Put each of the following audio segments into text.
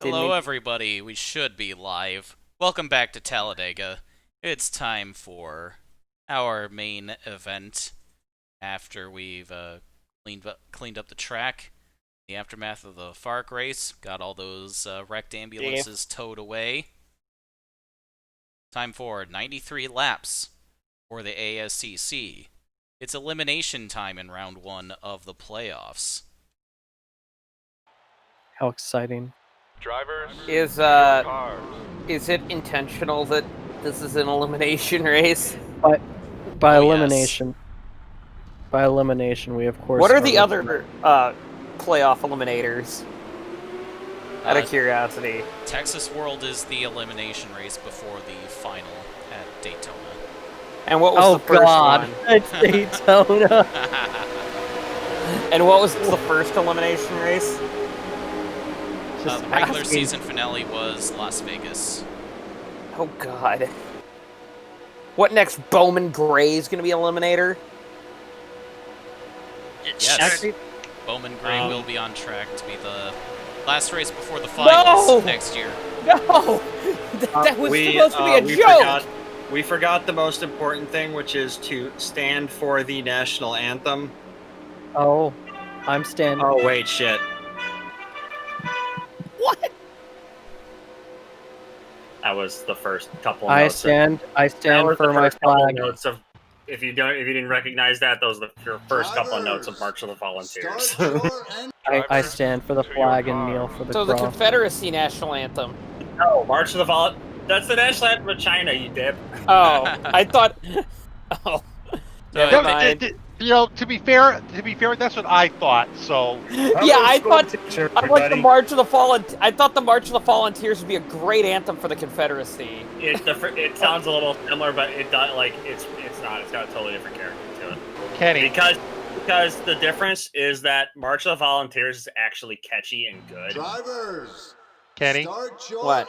Hello, everybody. We should be live. Welcome back to Talladega. It's time for our main event after we've cleaned up the track. The aftermath of the FARC race, got all those wrecked ambulances towed away. Time for 93 laps for the ASCC. It's elimination time in round 1 of the playoffs. How exciting. Drivers, Is it intentional that this is an elimination race? By Oh, elimination. By elimination, we of course. What are the other playoff eliminators? Out of Uh, curiosity. Texas World is the elimination race before the final at Daytona. And what was the first one? It's Daytona. And what was the first elimination race? Just The regular asking. season finale was Las Vegas. Oh god. What next? Bowman Gray's gonna be eliminator? Yes, Actually, Bowman Gray will be on track to be the last race before the finals No! next year. No! That was supposed to be a joke! We forgot the most important thing, which is to stand for the national anthem. oh, I'm standing. Oh, wait, shit. What? That was the first couple I notes. stand That was for the my first couple flag. notes of, if you didn't recognize that, those are your first couple of notes of March of the Volunteers. I stand for the flag and kneel for the So the cross. Confederacy national anthem. No, March of the That's the national anthem of China, you dip. Oh, I thought... Oh. So, Never mind. You know, to be fair, that's what I thought. So Yeah, I thought I like the March of the Fallen. I thought the March of the Volunteers would be a great anthem for the Confederacy. It sounds a little similar, but it does it's not. It's got a totally different character to it. Kenny, Because the difference is that March of the Volunteers is actually catchy and good. Drivers, Kenny, start your What?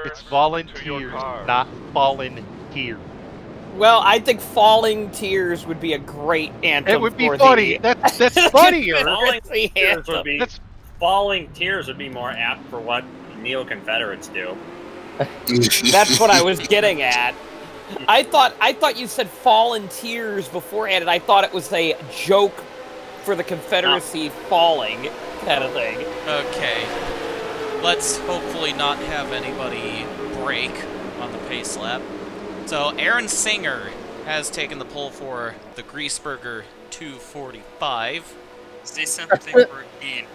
it's volunteers, not fallen here. Well, I think Falling Tears would be a great anthem. It would be for funny. The... That's funnier. Confederacy Tears would anthem. be That's Falling Tears would be more apt for what neo-Confederates do. That's what I was getting at. I thought you said Fallen Tears beforehand, and I thought it was a joke for the Confederacy falling kind of thing. okay. Let's hopefully not have anybody break on the pace lap. So, Aaron Singer has taken the pole for the Griesberger 245. Say something for Ian.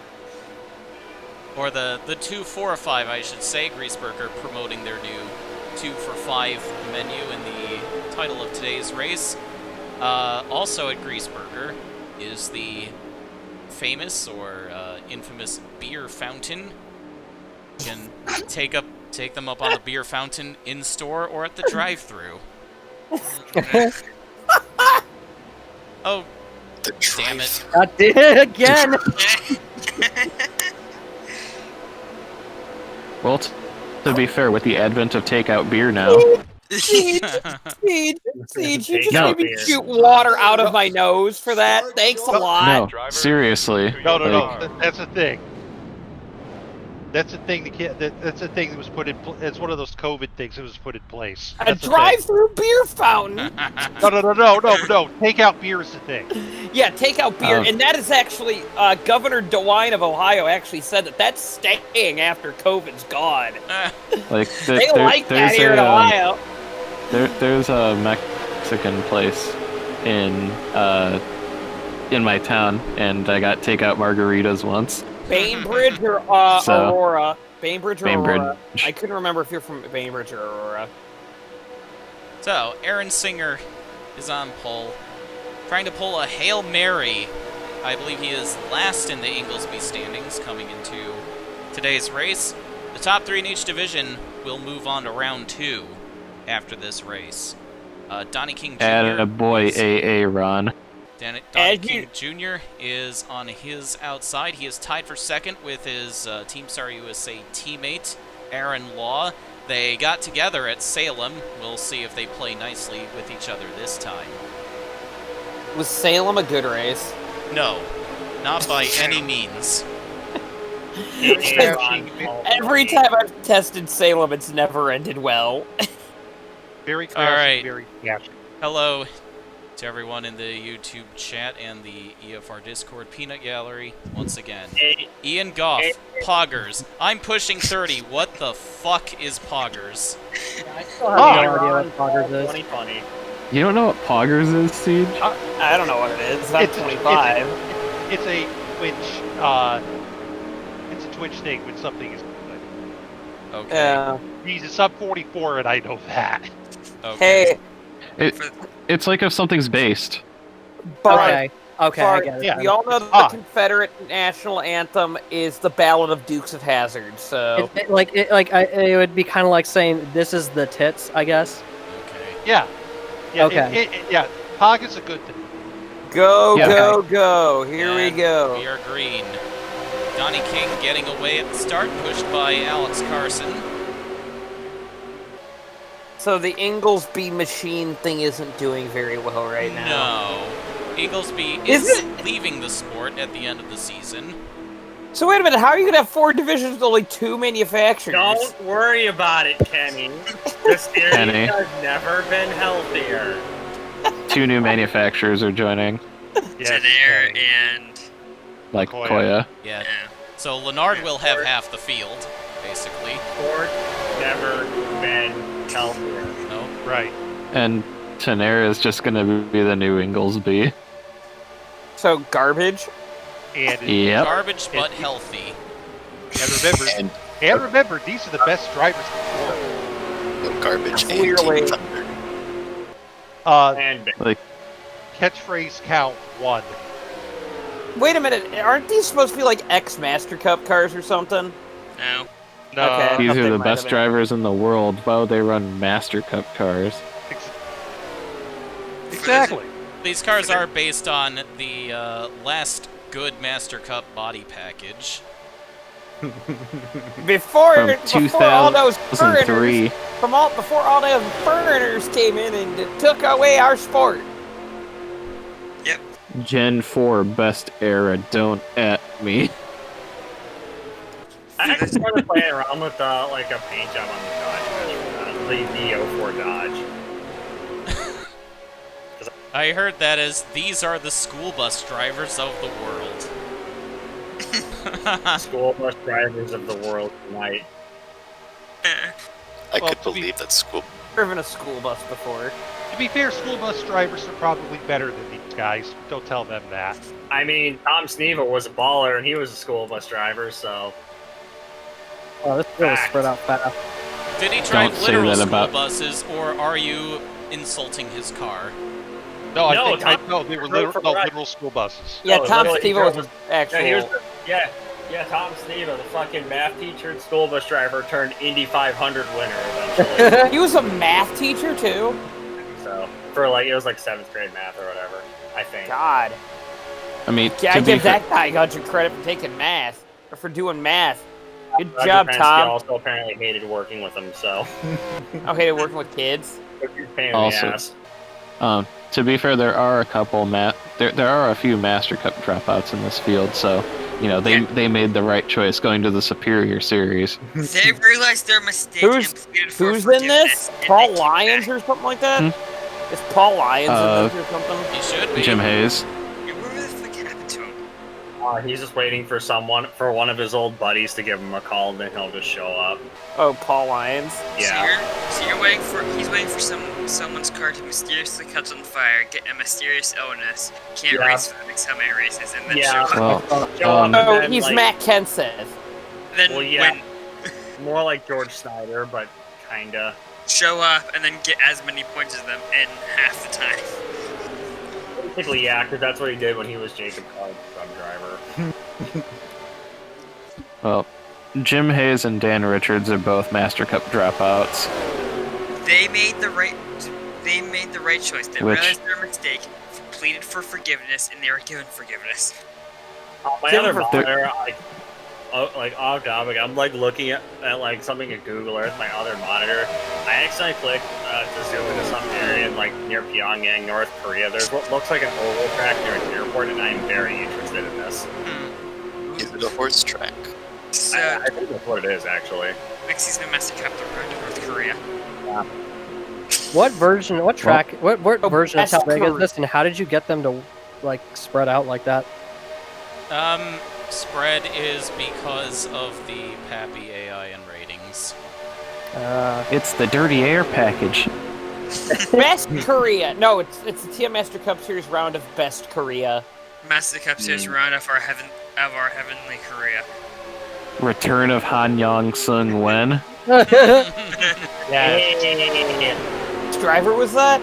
Or the 245, I should say. Griesberger promoting their new 2 for 5 menu in the title of today's race. Also at Griesberger is the famous or infamous beer fountain. You can take them up on the beer fountain in store or at the drive-thru. Oh, damn it! I did it again. Well, to be fair, with the advent of takeout beer now, Siege, you just No. made me shoot water out of my nose for that. Thanks a lot. no, seriously. No. That's the thing. That's the thing. That's the thing that was put in. It's one of those COVID things that was put in place. A That's the thing. drive-through beer fountain. No. Takeout beer is the thing. Yeah, take out beer, Oh. and that is actually Governor DeWine of Ohio actually said that that's staying after COVID's gone. Like, They like that here in Ohio. there's a Mexican place in my town, and I got takeout margaritas once. Bainbridge or So- Aurora? Bainbridge or Bainbridge. Aurora? I couldn't remember if you're from Bainbridge or Aurora. So, Aaron Singer is on pole, trying to pull a Hail Mary. I believe he is last in the Inglesby standings coming into today's race. The top 3 in each division will move on to round 2 after this race. Donnie King Jr. And a boy, is- AA Ron. Donnie As King Jr. is on his outside. He is tied for second with his Team Star USA teammate, Aaron Law. They got together at Salem. We'll see if they play nicely with each other this time. Was Salem a good race? No, not by any means. Every time I've tested Salem, it's never ended well. Very All crashing, right. very crashing. Hello to everyone in the YouTube chat and the EFR Discord Peanut Gallery once again. Ian Goff, Poggers. I'm pushing 30. What the fuck is Poggers? I still have no idea what Poggers is. 2020. You don't know what Poggers is, Siege? I don't know what it is. I'm 25. It's a Twitch. It's a Twitch thing when something is good. Okay. Yeah. Jesus, I'm 44 and I know that. Okay. Hey, It's like if something's based. but Okay, I get it. Yeah. we all know that the Confederate national anthem is the Ballad of Dukes of Hazzard. So It would be kind of like saying this is the tits, I guess. Okay. Yeah. Yeah. Okay. Yeah. Pog is a good thing. go, Yeah. go, go! Here we And go. We are green. Donnie King getting away at the start, pushed by Alex Carson. So the Inglesby machine thing isn't doing very well right now. No. Eaglesby Is is it- leaving the sport at the end of the season. So wait a minute, how are you gonna have 4 divisions with only 2 manufacturers? Don't worry about it, Kenny. The series Kenny. has never been healthier. 2 new manufacturers are joining, Yes, Tenair Kenny. and like Koya. Koya. Yeah. yeah. So Leonard will have half the field, basically. Ford never been healthier. No. Right. And Tenair is just gonna be the new Inglesby. So garbage? And Yep. Garbage but healthy. and remember, these are the best drivers in the world. No garbage and Clearly. Team Thunder. And Catchphrase count 1. Wait a minute, aren't these supposed to be like ex-Master Cup cars or something? No. No. Okay. These They are the might best have been. drivers in the world. Why would they run Master Cup cars? Exactly. These cars are based on the last good Master Cup body package. Before From all those foreigners, 2003. before all those foreigners came in and took away our sport. Gen 4 best era, don't at me. I actually started playing around with like a paint job on the Dodge, the 04 Dodge. I heard that as these are the school bus drivers of the world. School bus drivers of the world tonight. I Well, could to be- believe that school. Driven a school bus before. To be fair, school bus drivers are probably better than these guys. Don't tell them that. I mean, Tom Sneva was a baller and he was a school bus driver, so Oh, this is really Fact. spread out fast. Did he drive Don't say literal that school about- buses, or are you insulting his car? No, No, I Tom- know they were Tom- literal school buses. Yeah, No, Tom literally, Steve he was was- an actual. yeah, he was Tom Sneva, the fucking math teacher and school bus driver, turned Indy 500 winner eventually. He was a math teacher too. So for like it was like 7th grade math or whatever, I think. God, I mean, yeah, I to be give fair, that guy a bunch of credit for taking math or for doing math. Good Roger job, Penske Tom. also apparently hated working with him, so I hated working with kids. it's a pain in Also- the ass. to be fair, there are a couple there are a few Master Cup dropouts in this field, so you know they made the right choice going to the Superior Series. They realized their mistake Who's- and pleaded for Who's in this? forgiveness, and Paul they came Lyons back. or something like that? Is Paul Lyons in this or something? He should be. Jim Hayes. Yeah, whatever the fuck happened to him? He's just waiting for one of his old buddies to give him a call, and then he'll just show up. Oh, Paul Lyons. Yeah. So you're waiting for he's waiting for someone's car to mysteriously catch on fire, get a mysterious illness, can't Yeah. race for the next how many races, and then Yeah. show up. Well, Show up. Oh, then, he's like- Matt Kenseth. Then Well, yeah. when More like George Snyder, but kinda. show up and then get as many points as them in half the time. Basically, yeah, because that's what he did when he was Jacob Card's drug driver. well, Jim Hayes and Dan Richards are both Master Cup dropouts. They made the right choice. They Which- realized their mistake, pleaded for forgiveness, and they were given forgiveness. My Give other him a- monitor, off topic, I'm like looking at like something at Google Earth, my other monitor. I accidentally clicked to zoom into some area in, like near Pyongyang, North Korea. There's what looks like an oval track near an airport, and I'm very interested in this. Is it a horse track? So, I think that's what it is, actually. next season of Master Captain around in North Korea. What version? What track? What version of best Talladega is Korea. this? And how did you get them to like spread out like that? Spread is because of the Pappy AI and ratings. It's the dirty air package. Best Korea. No, it's the TM Master Cup Series round of Best Korea. Master Cup Series round of our heavenly Korea. Return of Han Yong Sung Wen. Yeah. Which driver was that?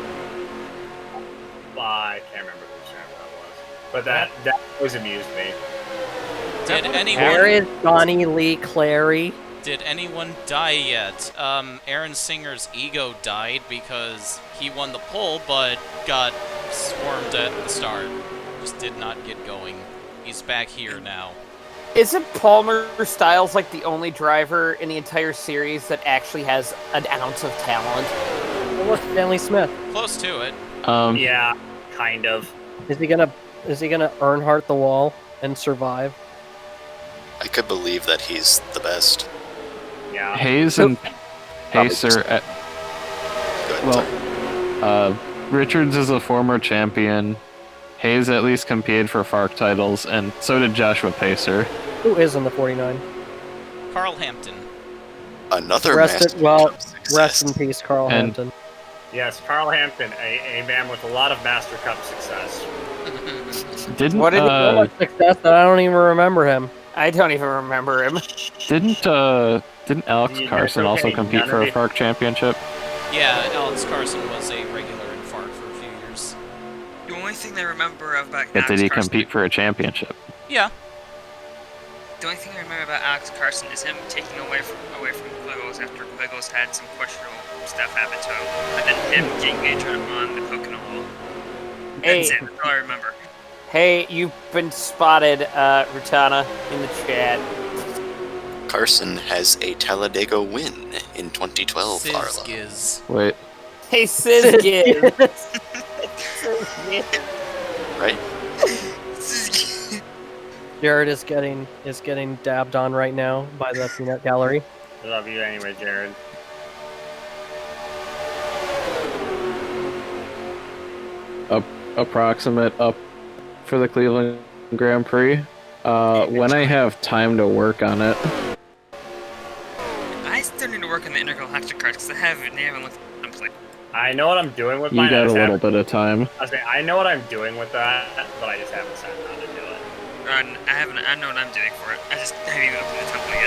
I can't remember which channel that was. But that always amused me. Did Where anyone is Johnny Lee Clary? did anyone die yet? Aaron Singer's ego died because he won the pole, but got swarmed at the start. Just did not get going. He's back here now. Isn't Palmer Styles like the only driver in the entire series that actually has an ounce of talent? Look, Stanley Smith. Close to it. Yeah, kind of. Is he gonna Earnhardt the wall and survive? I could believe that he's the best. Yeah. Hayes and Pacer. Go ahead, Well, Richards is a former champion. Hayes at least competed for FARC titles, and so did Joshua Pacer. Who is in the 49? Carl Hampton. Another Rest Master in, well, Cup success. rest in peace, Carl And- Hampton. Yes, Carl Hampton, a man with a lot of Master Cup success. Didn't What did he So much success that I don't even remember him. I don't even remember him. didn't Alex Yeah, Carson okay, also compete for a none of FARC championship? Yeah, Alex Carson was a regular in FARC for a few years. The only thing I remember about But Alex did he Carson, compete for a championship? Yeah. the only thing I remember about Alex Carson is him taking away from Quiggles after Quiggles had some questionable stuff happen to him, and then him getting injured on the Pocono Wall. That's Hey. it. That's all I remember. Hey, you've been spotted, Rutana, in the chat. Carson has a Talladega win in 2012, Arla. Sizgiz. Wait, Hey, Sizgiz. Right? Jared is getting dabbed on right now by the peanut gallery. I love you anyway, Jared. approximate up for the Cleveland Grand Prix. When I have time to work on it. I still need to work on the intergalactic cards because they haven't looked at them. Like, I know what I'm doing with You mine. got a just little haven't- bit of time. I was saying, I know what I'm doing with that, but I just haven't sat down to do it. I know what I'm doing for it. I just haven't even opened the template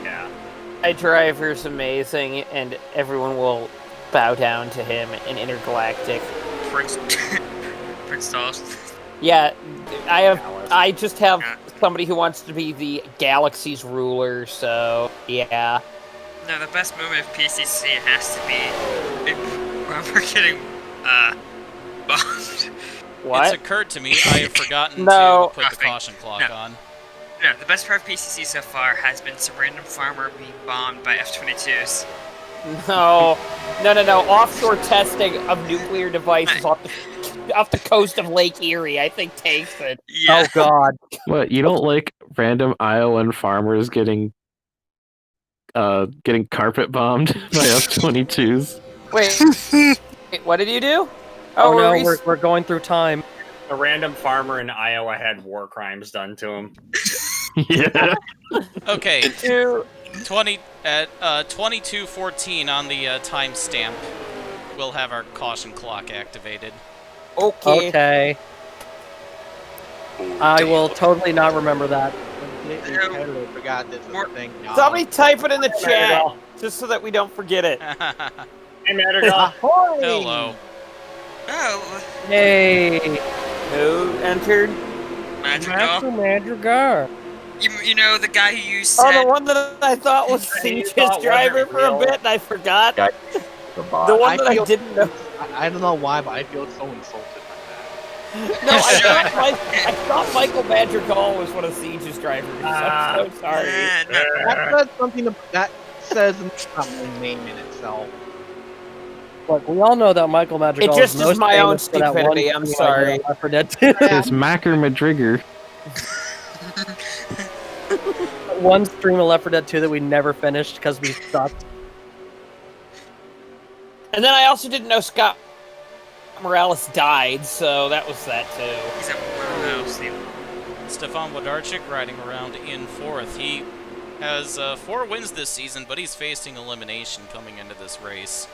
yet. Yeah. My driver's amazing, and everyone will bow down to him in Intergalactic. Prince Dolls. Yeah, I just have somebody who wants to be the galaxy's ruler, so yeah. No, the best moment of PCC has to be when we're getting bombed. What? It's occurred to me I have forgotten No. to put the caution clock No. on. No, the best part of PCC so far has been some random farmer being bombed by F-22s. No. Offshore testing of nuclear devices off the coast of Lake Erie, I think, takes it. Yeah. Oh God. What, you don't like random Iowan farmers getting carpet bombed by F-22s? Wait, what did you do? Oh no, we're we're going through time. A random farmer in Iowa had war crimes done to him. Yeah. Okay, to 22:14 on the timestamp. We'll have our caution clock activated. okay. Okay. Ooh, I damn. will totally not remember that. Completely totally forgot this was a thing. Somebody type it in the chat, Madrigal. just so that we don't forget it. Hey, Madrigal. Hello. Oh, Yay! Who entered? Magical. Madrigal. You know the guy who you Oh, said. the one that I thought was That you Siege's thought driver wasn't for a real. bit, and I forgot. The The one that I feel- didn't know. I don't know why, but I feel so insulted by No, I thought Michael Madrigal was one of Siege's drivers. I'm so sorry. No. that. That says something that says not my name in itself. Look, we all know that Michael Madrigal It just is is most my own famous for that one stupidity, I'm thing I did sorry. on Left 4 Dead 2. It's Macker Madrigger. that one stream of Left 4 Dead 2 that we never finished because we sucked. And then I also didn't know Scott Morales died, so that was that too. He's a Steve. Stefan Wodarczyk riding around in 4th. He has 4 wins this season, but he's facing elimination coming into this race.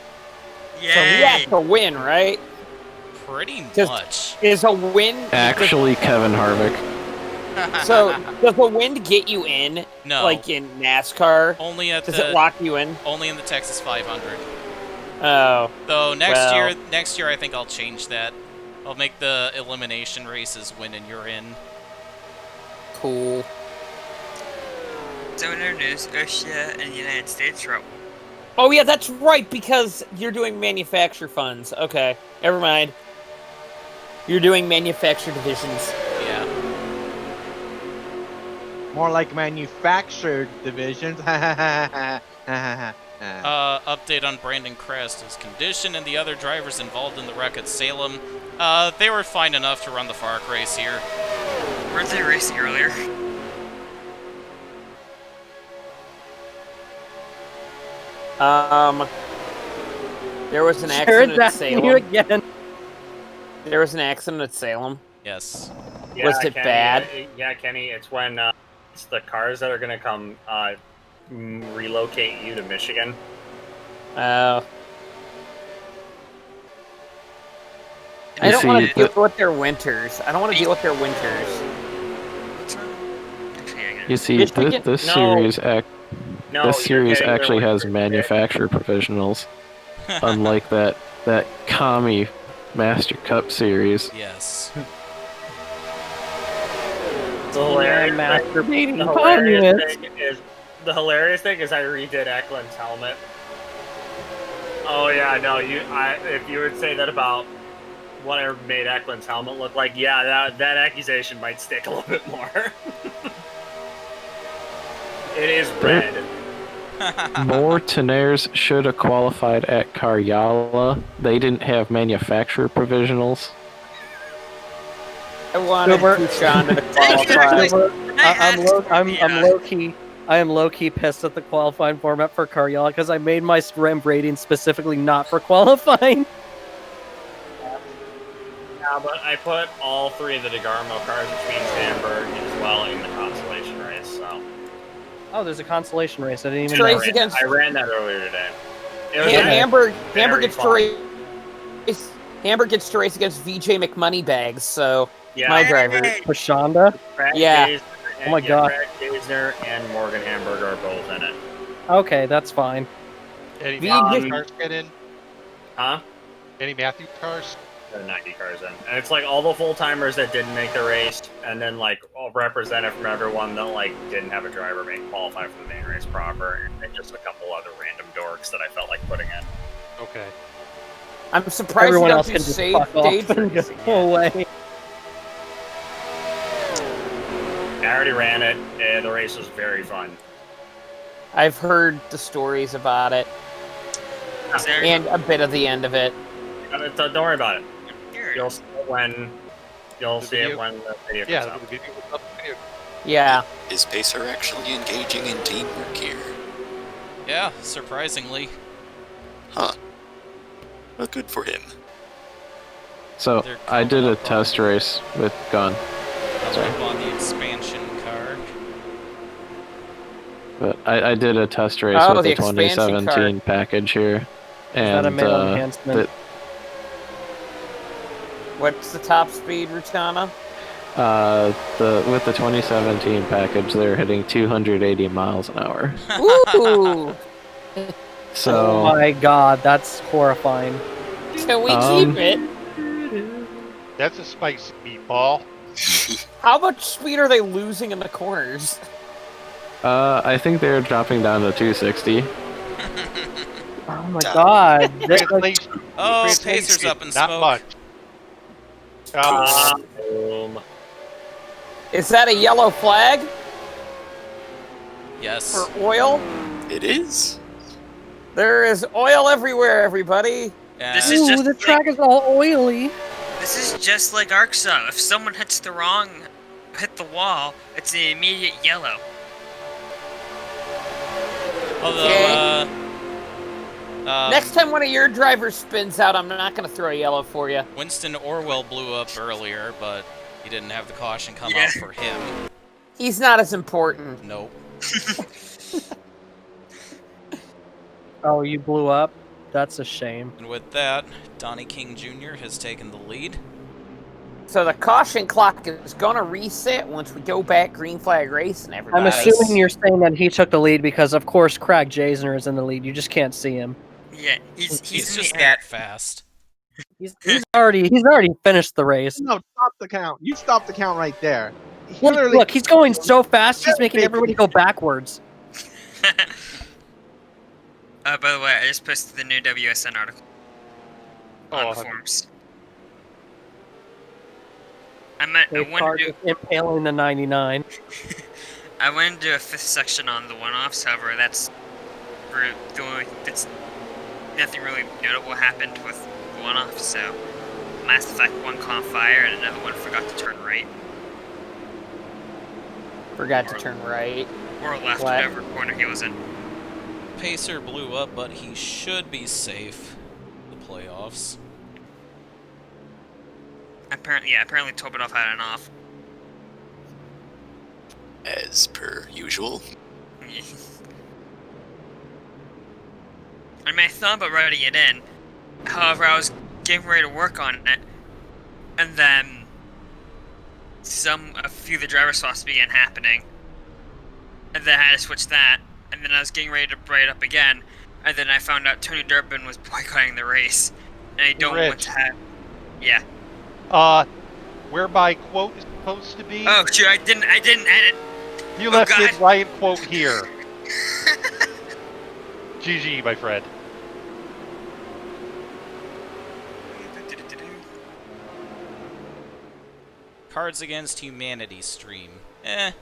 So he has to win, right? Pretty Just- much. Is a win Actually, Kevin Harvick. So does a win get you in? No. Like in NASCAR? Only at Does the it lock you in? only in the Texas 500. Oh. Though Well. next year I think I'll change that. I'll make the elimination races win and you're in. Cool. So in our news, Russia and the United States are Oh yeah, that's right, because you're doing manufacturer funds. Okay, never mind. You're doing manufacturer divisions. Yeah. More like manufactured divisions. Update on Brandon Crest. His condition and the other drivers involved in the wreck at Salem. They were fine enough to run the FARC race here. weren't they racing earlier? There was an Jared's accident at asking you Salem. again. There was an accident at Salem. Yes. Was it Kenny, bad? Yeah, Kenny, it's when it's the cars that are going to come relocate you to Michigan. I You don't see, want to the- deal with their winters. I don't want to deal with their winters. What's on? Actually, I You see, Michigan- this No. series No, this you're series getting their actually has winters. manufacturer provisionals, unlike that commie Master Cup series. Yes. The hilarious Masturbating The hilarious communist. thing is I redid Eklund's helmet. Oh yeah, no, if you would say that about whatever made Eklund's helmet look like, yeah, that accusation might stick a little bit more. It is red. More Tenaires should have qualified at Karyala. They didn't have manufacturer provisionals. I wanted Gilbert- Kushan to qualify. I am low key pissed at the qualifying format for Karyala because I made my ramp rating specifically not for qualifying. Yeah, but I put all 3 of the DeGarmo cars, which means Hamburg, as well in the consolation race. So Oh, there's a consolation race. I didn't even Trace know. against- I ran that earlier today. It was And actually Hamburg very gets to fun. race. Hamburg gets to race against VJ McMoneybags. So Yeah, my driver. Pashonda? Brad Yeah. Gaisner Oh my God. Brad Gaisner and Morgan Hamburger are both in it. Okay, that's fine. Any The- Matthew cars get in? Huh? Any Matthew cars? There are 90 cars in. And it's like all the full timers that didn't make the race, and then like all represented from everyone that like didn't have a driver make qualify for the main race proper, and just a couple other random dorks that I felt like putting in. Okay. I'm surprised Everyone you don't else do can just save fuck off stage and racing go yet. away. I already ran it, and the race was very fun. I've heard the stories about it Is there? and a bit of the end of it. Don't worry about it. Here. You'll see it when The video? the video Yeah, comes out. the video was up video. Yeah. Is Pacer actually engaging in teamwork here? Yeah, surprisingly. Huh. Well, good for him. So They're I did coming a up test race with Gun, Coming up on the expansion car. but I did a test race Oh, with the the expansion 2017 package here, that a and male enhancement? What's the top speed, Rutana? with the 2017 package, they're hitting 280 miles an hour. Ooh! So Oh my god, that's horrifying. Can we Um, keep it? That's a spicy meatball. How much speed are they losing in the corners? I think they're dropping down to 260. Oh my god. That's like, Translation- Oh, translation Pacer's is up in not smoke. much. Boom. Is that a yellow flag Yes. for oil? It is. There is oil everywhere, everybody. And This is ooh, just the like- track is all oily. This is just like ARCSA. If someone hit the wall, it's an immediate yellow. Although, Next time one of your drivers spins out, I'm not going to throw a yellow for you. Winston Orwell blew up earlier, but he didn't have the caution come out for him. He's not as important. Nope. Oh, you blew up? That's a shame. And with that, Donnie King Jr. has taken the lead. So the caution clock is going to reset once we go back green flag racing, everybody. I'm assuming you're saying that he took the lead because, of course, Craig Jasner is in the lead. You just can't see him. Yeah, he's just that fast. He's already finished the race. No, stop the count. You stop the count right there. Look, he's going so fast. He's making everybody go backwards. By the way, I just posted the new WSN article on the forums. I wanted to impaling the 99. I went into a fifth section on the one-offs. However, that's nothing really notable happened with the one-off. So, Mass Effect 1 caught fire, and another one forgot to turn right. Forgot to turn right. Or left, whatever corner he was in. Pacer blew up, but he should be safe. The playoffs. Apparently Tobidov had an off. As per usual. I mean, I thought about writing it in. However, I was getting ready to work on it, and then a few of the driver swaps began happening, and then I had to switch that, and then I was getting ready to write it up again, and then I found out Tony Durbin was boycotting the race, and I don't want to have. Yeah. Where my quote is supposed to be? Oh, shoot! I didn't edit. You left it right quote here. GG, my friend. Cards Against Humanity stream. I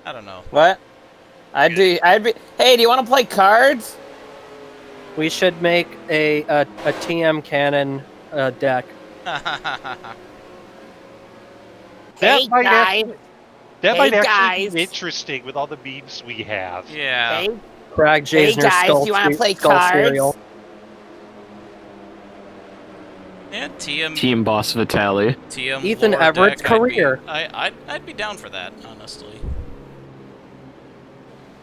don't know. What? I'd be. Hey, do you want to play cards? We should make a TM cannon deck. Hey guys. That might actually guys. be interesting with all the memes we have. Yeah. Hey, Craig Jasner guys, skull, do you want to play skull cards? cereal. Yeah, TM. Team Boss Vitaly. TM Ethan lore Everett's deck, career. I'd be down for that, honestly.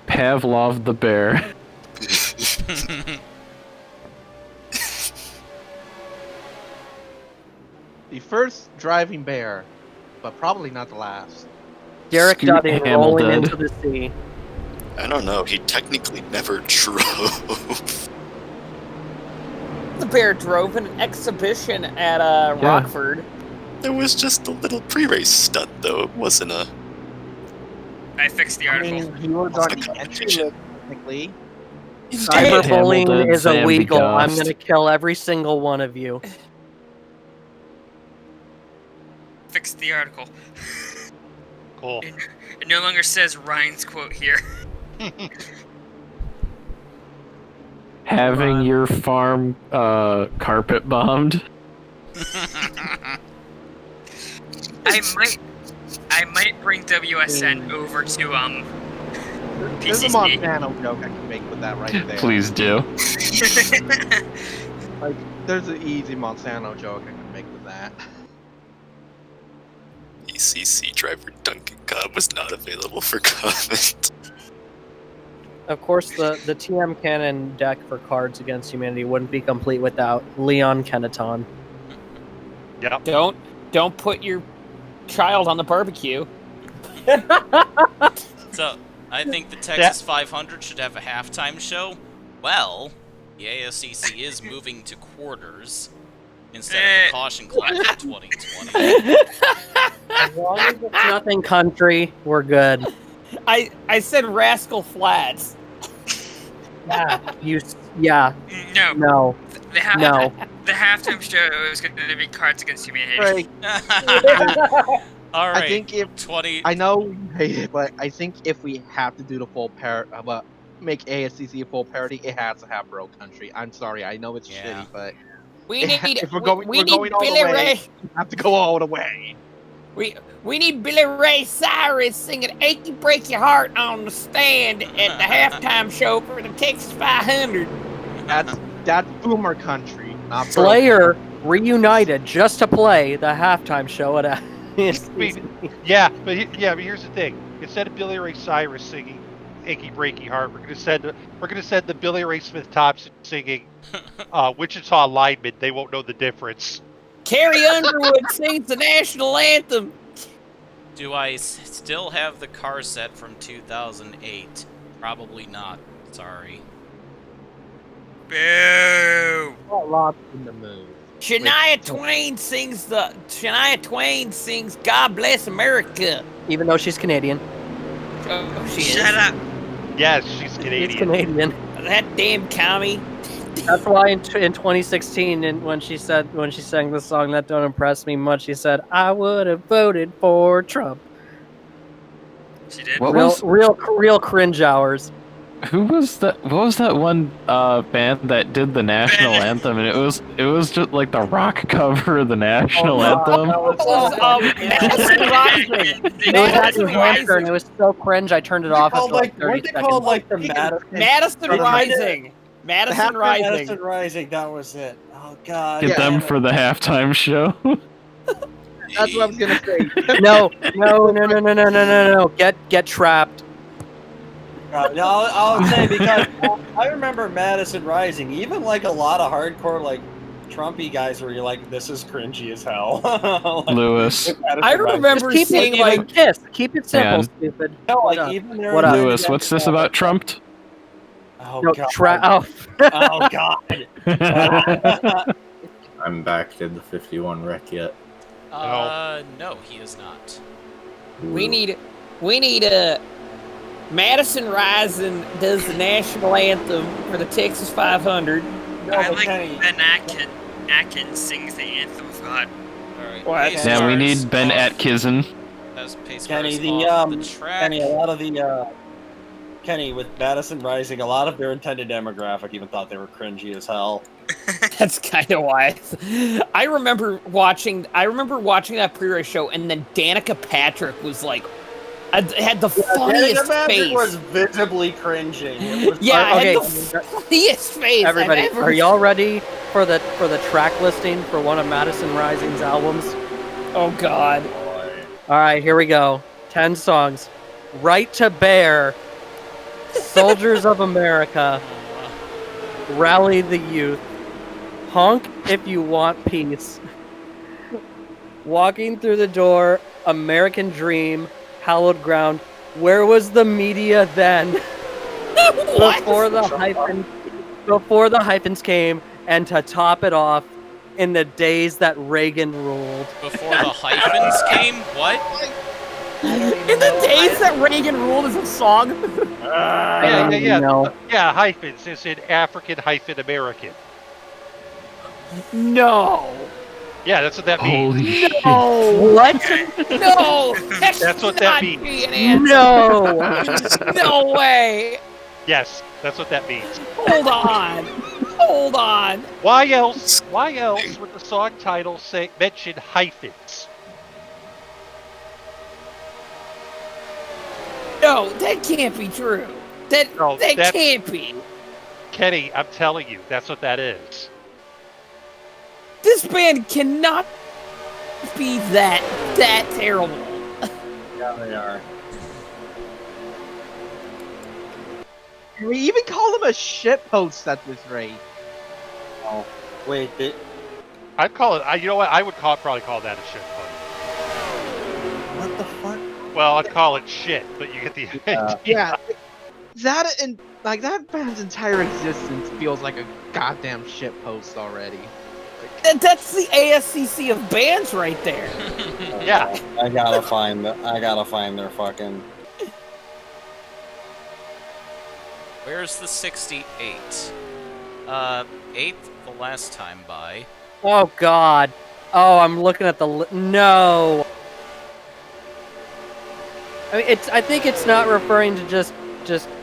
Pavlov the bear. The first driving bear, but probably not the last. Derek Scoot Dudding rolling Hamilton. into the sea. I don't know. He technically never drove. The bear drove an exhibition at Rockford. It was just a little pre-race stunt, though. It wasn't a. I fixed the I article. mean, he was on the entry competition. list, technically. Cyberbullying Hamilton, is illegal. I'm Zambigost. gonna kill every single one of you. Fixed the article. Cool. It no longer says Ryan's quote here. Having your farm carpet bombed. I might bring WSN over to There's a PCC. Montana joke I can make with that right there. Please do. Like, there's an easy Monsanto joke I can make with that. ACC driver Duncan Cobb was not available for comment. Of course, the TM cannon deck for Cards Against Humanity wouldn't be complete without Leon Kenaton. Yep. Don't put your child on the barbecue. So, I think the Texas 500 should have a halftime show. Well, the ASCC is moving to quarters instead of the caution clock for 2020. As long as it's nothing country, we're good. I said Rascal Flats. Yeah. No. The halftime show is going to be Cards Against Humanity. Right. All right. I think if 20. I know you hate it, but I think if we have to do the full make ASCC a full parody, it has to have Bro Country. I'm sorry, I know it's shitty, but We need if we're going we need all Billy the way, Ray. we have to go all the way. We need Billy Ray Cyrus singing "Achy Break Your Heart" on the stand at the halftime show for the Texas 500. That's boomer country. Not bro Slayer reunited just to play the halftime show at I mean, but here's the thing. Instead of Billy Ray Cyrus singing "Achy Breaky Heart," we're gonna send the Billy Ray Smith Thompson singing Wichita Lineman. They won't know the difference. Carrie Underwood sings the national anthem. Do I still have the car set from 2008? Probably not. Sorry. Boo! Lost in the mood. Shania Twain sings "God Bless America." even though she's Canadian. Oh, she Shut is. up. Yes, she's Canadian. She's Canadian. That damn commie. That's why in 2016, and when she sang the song "That Don't Impress Me Much," she said, "I would have voted for Trump." She did. What Real cringe hours. Who was that? What was that one band that did the national anthem? And it was just like the rock cover of the national anthem. Madison Rising. It was at New Hampshire, and it was so cringe. I turned it off after like 30 weren't they seconds. called like the Madison? Madison Rising. Madison Rising. Madison Rising. That was it. Oh God. Get them for the halftime show. That's what I was gonna say. No. Get trapped. No, I'll say because I remember Madison Rising. Even like a lot of hardcore like Trumpy guys where you're like, this is cringy as hell. Like, Lewis. I remember Just keep seeing it like Kiss. Keep it simple, Yeah. stupid. No, What like up? even there. What up? Lewis, what's this about Trump? Oh No, God. Oh God. I'm back. Did the 51 wreck yet? No, he is not. we need a Madison Rising does the national anthem for the Texas 500. I like Ben Atkins sings the anthem of God. Alright. What? pace Yeah, we cars need Ben off- Atkinson. As pace Kenny, cars the off the track. Kenny, a lot of the Kenny with Madison Rising, a lot of their intended demographic even thought they were cringy as hell. That's kind of why. I remember watching that pre-race show, and then Danica Patrick was like, had the funniest face. It was visibly cringing. It was Yeah, Okay, had the funniest face. I've Everybody, ever are y'all ready for the track listing for one of Madison Rising's albums? Oh God. All right, here we go. 10 songs. Right to Bear, Soldiers of America, Rally the Youth, Honk If You Want Peace, Walking Through the Door, American Dream, Hallowed Ground. Where was the media then? Before the hyphens came, and to top it off, in the days that Reagan ruled. Before the hyphens came? What? In the days that Reagan ruled is a song. Yeah, hyphens. It's in African-American. No. Yeah, that's what that means. Holy shit. No. What? No. That's what that means. No. No way. Yes, that's what that means. Hold on. Hold on. Why else would the song title mention hyphens? No, that can't be true. That that's- can't be. Kenny, I'm telling you, that's what that is. This band cannot be that terrible. Yeah, they are. We even call them a shitpost at this rate. Oh, wait. I'd call it. You know what? I would probably call that a shit post. What the fuck? Well, I'd call it shit, but you get the idea. Yeah, that and like that band's entire existence feels like a goddamn shitpost already. That's the ASCC of bands right there. Yeah. I gotta find their fucking. Where's the 68? 8th the last time by. Oh God. Oh, I'm looking at the no. I mean, I think it's not referring to just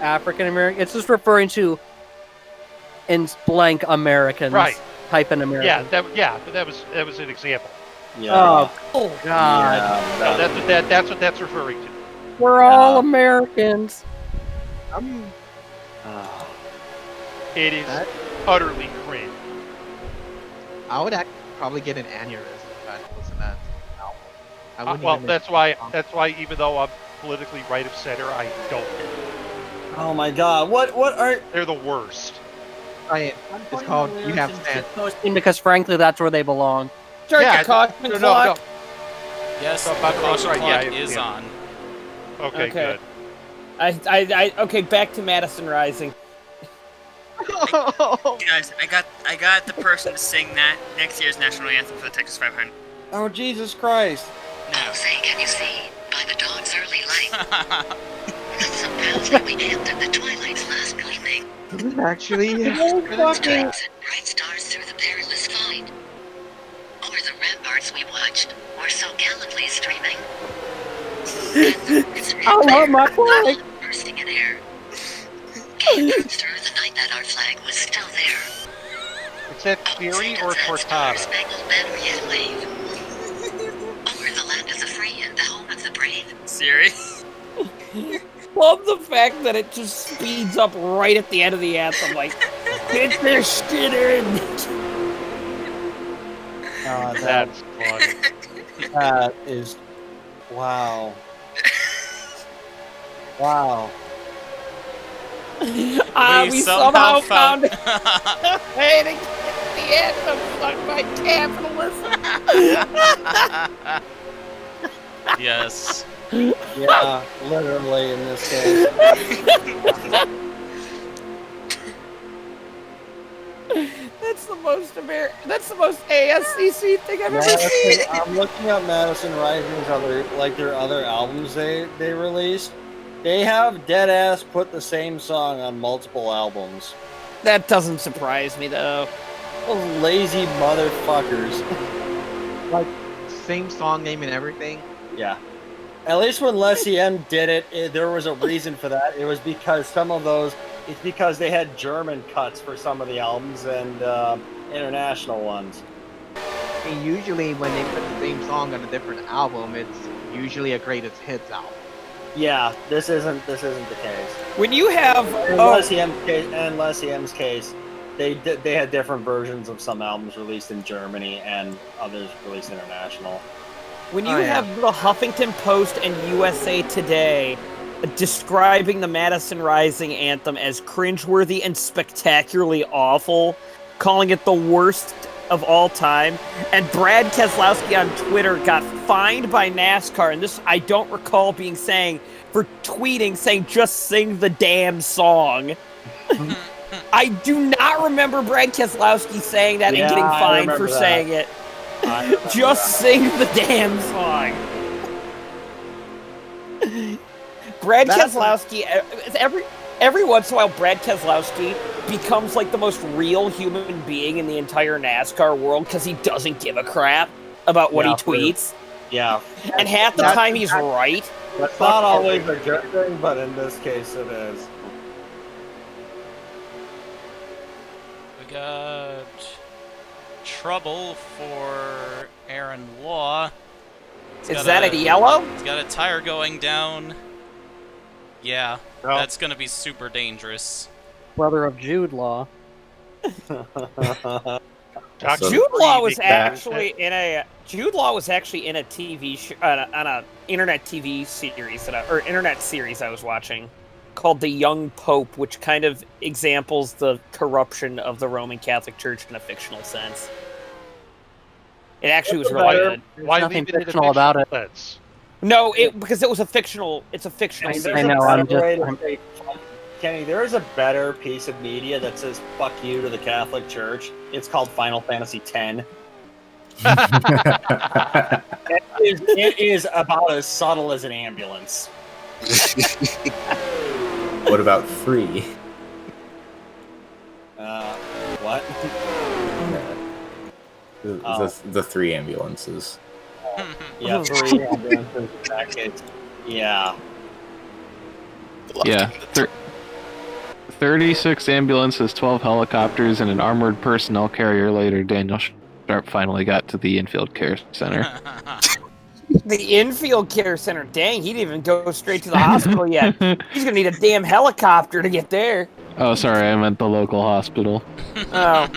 African American. It's just referring to in blank Americans. Right. Type in American. Yeah, that was an example. Yeah. Oh God. No, that's what that's referring to. We're all Americans. It is That- utterly cringe. I would probably get an aneurysm if I listen to that album. I wouldn't Well, even that's why even though I'm politically right of center, I don't. Oh my God! What are? They're the worst. It's called You Have Sense. Because frankly, that's where they belong. Start Yeah, the caution no, clock. Yes, So, the but- caution right, clock yeah, is yeah. on. Okay, good. Okay, back to Madison Rising. Guys, I got the person to sing that next year's national anthem for the Texas 500. Oh Jesus Christ! No. Say, can you see by the dawn's early light? Some pals that we camped in the twilight's last gleaming. Actually, Moonstripes and bright stars through the perilous fight. Over the ramparts we watched were so gallantly streaming. I love my flag. Bursting in air. Came through the night that our flag was still there. Is that Theory or Cortana? Spangled banner yet wave. Over the land of the free and the home of the brave. Siri? Love the fact that it just speeds up right at the end of the anthem, like, get this shit in! That's funny. That is, wow. Wow. We somehow found a way to get the anthem sung by capitalism! Yes. Yeah, literally in this case. That's the most ASCC thing I've ever seen. I'm looking at Madison Rising's their other albums they released. They have deadass put the same song on multiple albums. That doesn't surprise me though. Those lazy motherfuckers. like same song name and everything. Yeah. At least when Leslie M did it, there was a reason for that. It was because it's because they had German cuts for some of the albums and international ones. I mean, usually when they put the same song on a different album, it's usually a greatest hits album. Yeah, this isn't the case. When you have In Leslie M's case, they had different versions of some albums released in Germany and others released international. When you have the Huffington Post and USA Today describing the Madison Rising anthem as cringeworthy and spectacularly awful, calling it the worst of all time, and Brad Keselowski on Twitter got fined by NASCAR, and this I don't recall saying for tweeting saying just sing the damn song. I do not remember Brad Keselowski saying that and getting fined for saying it. Just sing the damn song. Brad Keselowski, every once in a while, Brad Keselowski becomes like the most real human being in the entire NASCAR world because he doesn't give a crap about what he tweets. Yeah. And half the time he's right. That's not always a good thing, but in this case it is. We got trouble for Aaron Law. Is that a yellow? He's got a tire going down. Yeah, that's going to be super dangerous. Brother of Jude Law. Jude Law was actually in a TV on a internet TV series or internet series I was watching called The Young Pope, which kind of examples the corruption of the Roman Catholic Church in a fictional sense. It actually was really good. Why nothing leave it in a fictional about it. sense? No, because it was a fictional. It's a fictional series. I know. Kenny, there is a better piece of media that says "fuck you" to the Catholic Church. It's called Final Fantasy X. It is about as subtle as an ambulance. What about 3? What? The 3 ambulances. Yeah, 3 ambulances in that case. Yeah. Yeah. 36 ambulances, 12 helicopters, and an armored personnel carrier later, Daniel. Sharp finally got to the infield care center. The infield care center. Dang, he didn't even go straight to the hospital yet. He's gonna need a damn helicopter to get there. Oh, sorry, I meant the local hospital. Oh.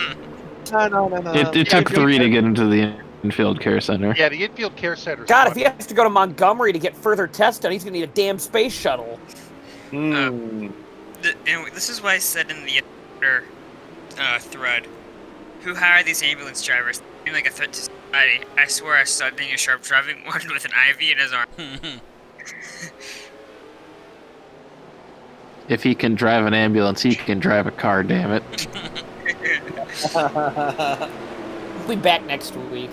No. It took 3 to get into the infield care center. Yeah, the infield care center. God, if he has to go to Montgomery to get further tests done, he's gonna need a damn space shuttle. Anyway, this is why I said in the other thread, who hired these ambulance drivers? Seem like a threat to society. I swear I saw Daniel Sharp driving one with an IV in his arm. If he can drive an ambulance, he can drive a car, damn it. We'll be back next week.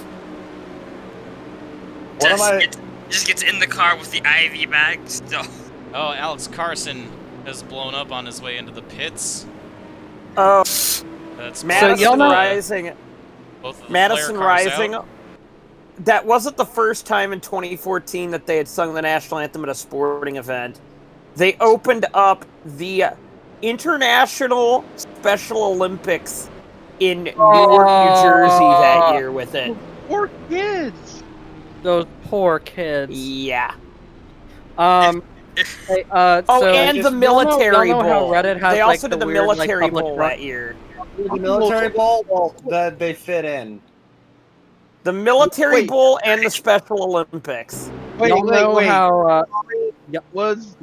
Just gets in the car with the IV bag still. Oh, Alex Carson has blown up on his way into the pits. Oh, That's Madison Rising. Both of the Madison flare cars Rising. out. That wasn't the first time in 2014 that they had sung the national anthem at a sporting event. They opened up the International Special Olympics in Newark, New Jersey that year with it. Poor kids. Those poor kids. Yeah. Hey, so and the military y'all know how bowl. Reddit has, They like, also the did the weird, like, military public bowl run- that year. The military bowl, well, they fit in. The military bowl and the Special Olympics. Y'all know how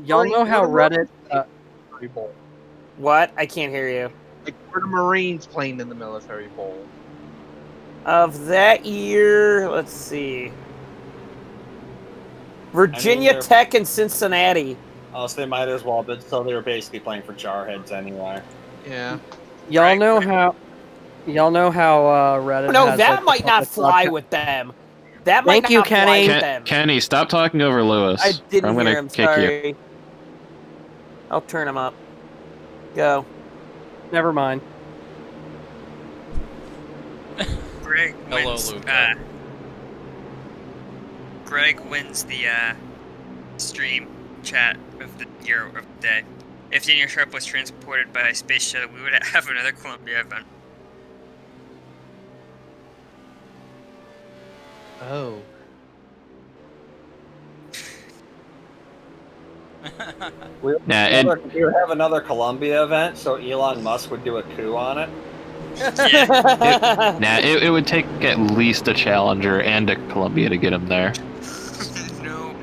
y'all know how Reddit What? I can't hear you. Like, were the Marines playing in the military bowl? Of that year, let's see. Virginia they're- Tech and Cincinnati. Oh, so they might as well, but still, they were basically playing for jarheads anyway. Yeah. y'all know how Reddit No, has, that like, the might not public fly broadcast- with them. That might Thank you, not fly Kenny. with them. Kenny, stop talking over Lewis. I didn't I'm gonna hear him, kick sorry. you. I'll turn him up. Go. Never mind. Greg Hello, wins. Luca. Greg wins the stream chat of the year of the day. If Daniel Sharp was transported by a space shuttle, we would have another Columbia event. Oh. We would have another Columbia event, so Elon Musk would do a coup on it. It would take at least a Challenger and a Columbia to get him there. No.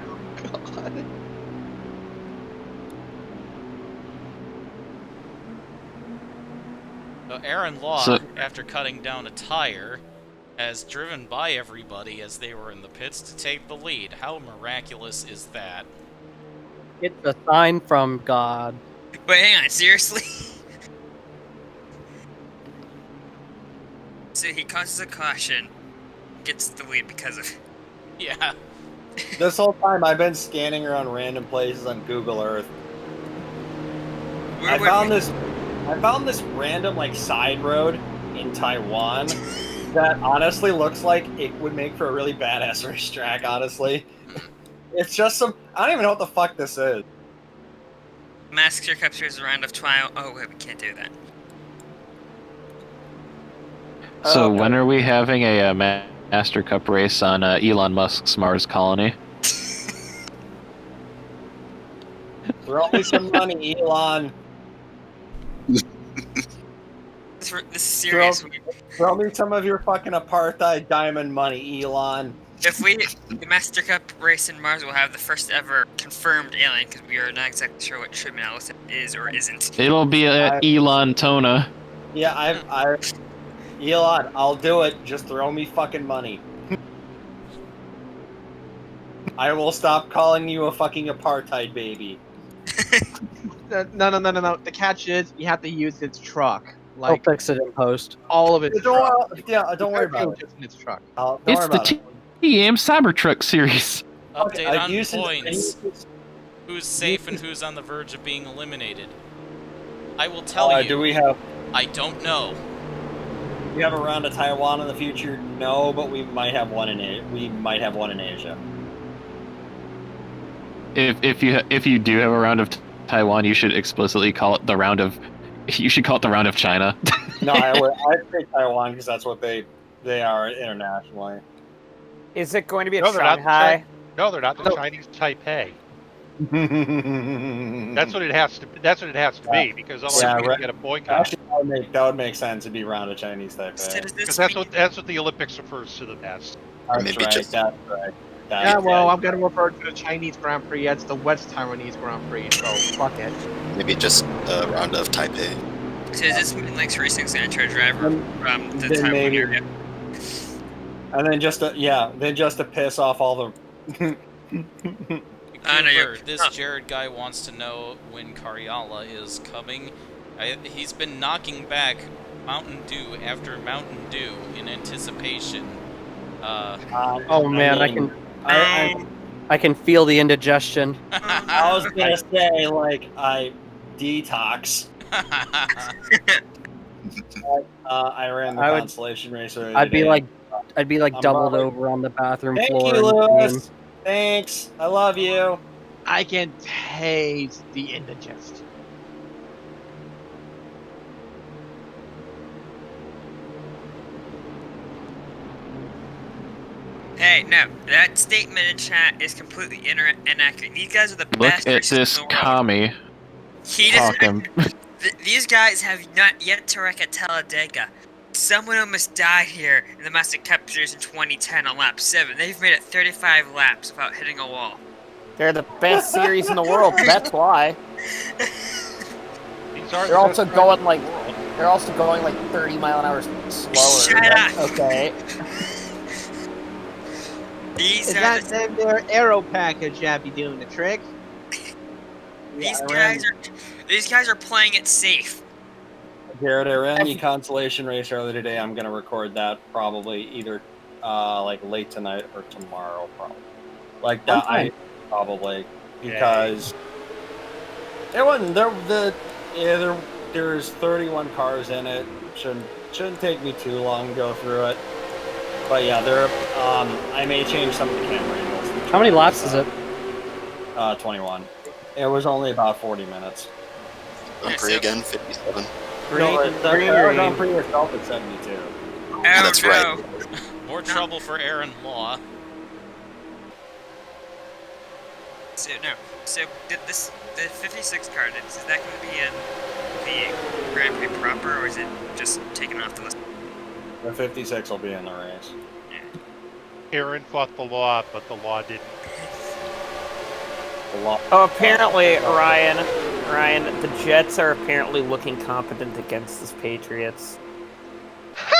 So Aaron Law, So- after cutting down a tire, has driven by everybody as they were in the pits to take the lead. How miraculous is that? It's a sign from God. Wait, hang on, seriously? So he causes a caution, gets the lead because of... Yeah. This whole time, I've been scanning around random places on Google Earth. I found this random like side road in Taiwan that honestly looks like it would make for a really badass racetrack. Honestly, it's just some. I don't even know what the fuck this is. Master captures a round of trial. Oh wait, we can't do that. So when are we having a Master Cup race on Elon Musk's Mars colony? Throw me some money, Elon. This is serious. Throw me some of your fucking apartheid diamond money, Elon. If the Master Cup race in Mars will have the first ever confirmed alien, because we are not exactly sure what ship analysis is or isn't. It'll be Elon Tona. Yeah, Elon, I'll do it. Just throw me fucking money. I will stop calling you a fucking apartheid baby. No. The catch is you have to use its truck. I'll Like fix it in post. all of its truck. Don't worry about it. Just in its truck. Don't It's worry the about it. TM Cybertruck series. Update I've on used it- points. Who's safe and who's on the verge of being eliminated. I will tell you. Do we have I don't know. we have a round of Taiwan in the future? No, but we might have one in Asia. If you do have a round of Taiwan, you should explicitly call it the round of. You should call it the round of China. No, I'd say Taiwan because that's what they They are internationally. Is it going to be at No, they're not. Shanghai? No, they're not the Chinese Taipei. That's what it has to. That's what it has to be, because otherwise Yeah, we're gonna right. get a boycott. Actually, that would make sense to be around a Chinese So Taipei. does Because this that's what the Olympics refers to them as. That's maybe right. just- That's right. Yeah, well, I'm gonna refer to the Chinese Grand Prix as the West Taiwanese Grand Prix, so fuck it. Maybe just a round of Taipei. So does this mean Links Racing's gonna try to drive from the Then Taiwan maybe- area? And then just to piss off all the. I know you're- Cooper, this Jared guy wants to know when Cariala is coming. He's been knocking back Mountain Dew after Mountain Dew in anticipation. Oh man, I I can feel the indigestion. I was gonna say I detox. I ran the consolation race already. I'd be today. like doubled over on the bathroom Thank floor. you, in pain. Lewis. Thanks. I love you. I can taste the indigestion. Hey, no, that statement in chat is completely inaccurate. These guys are the Look best at racers this in the world. commie He doesn't. talking. These guys have not yet to wreck at Talladega. Someone almost died here in the Master Cup Series in 2010 on lap 7. They've made it 35 laps without hitting a wall. They're the best series in the world. That's why. They're also going like 30-mile-an-hour slower. Shut up. Okay. These Is are that the, then their aero package that be doing the trick? these guys are playing it safe. Garrett, I ran the consolation race earlier today. I'm gonna record that probably either late tonight or tomorrow, probably. Like that, Okay. probably because it wasn't there's 31 cars in it. Shouldn't take me too long to go through it. But yeah, I may change some of the camera angles. How many laps is it? 21. It was only about 40 minutes. Grand Prix again, 57. Grand Prix itself at 72. Oh, That's no. right. More trouble for Aaron Law. So the 56 car, is that going to be in the Grand Prix proper, or is it just taken off the list? The 56 will be in the race. Aaron fought the law, but the law didn't. Oh, apparently, Ryan, the Jets are apparently looking competent against the Patriots.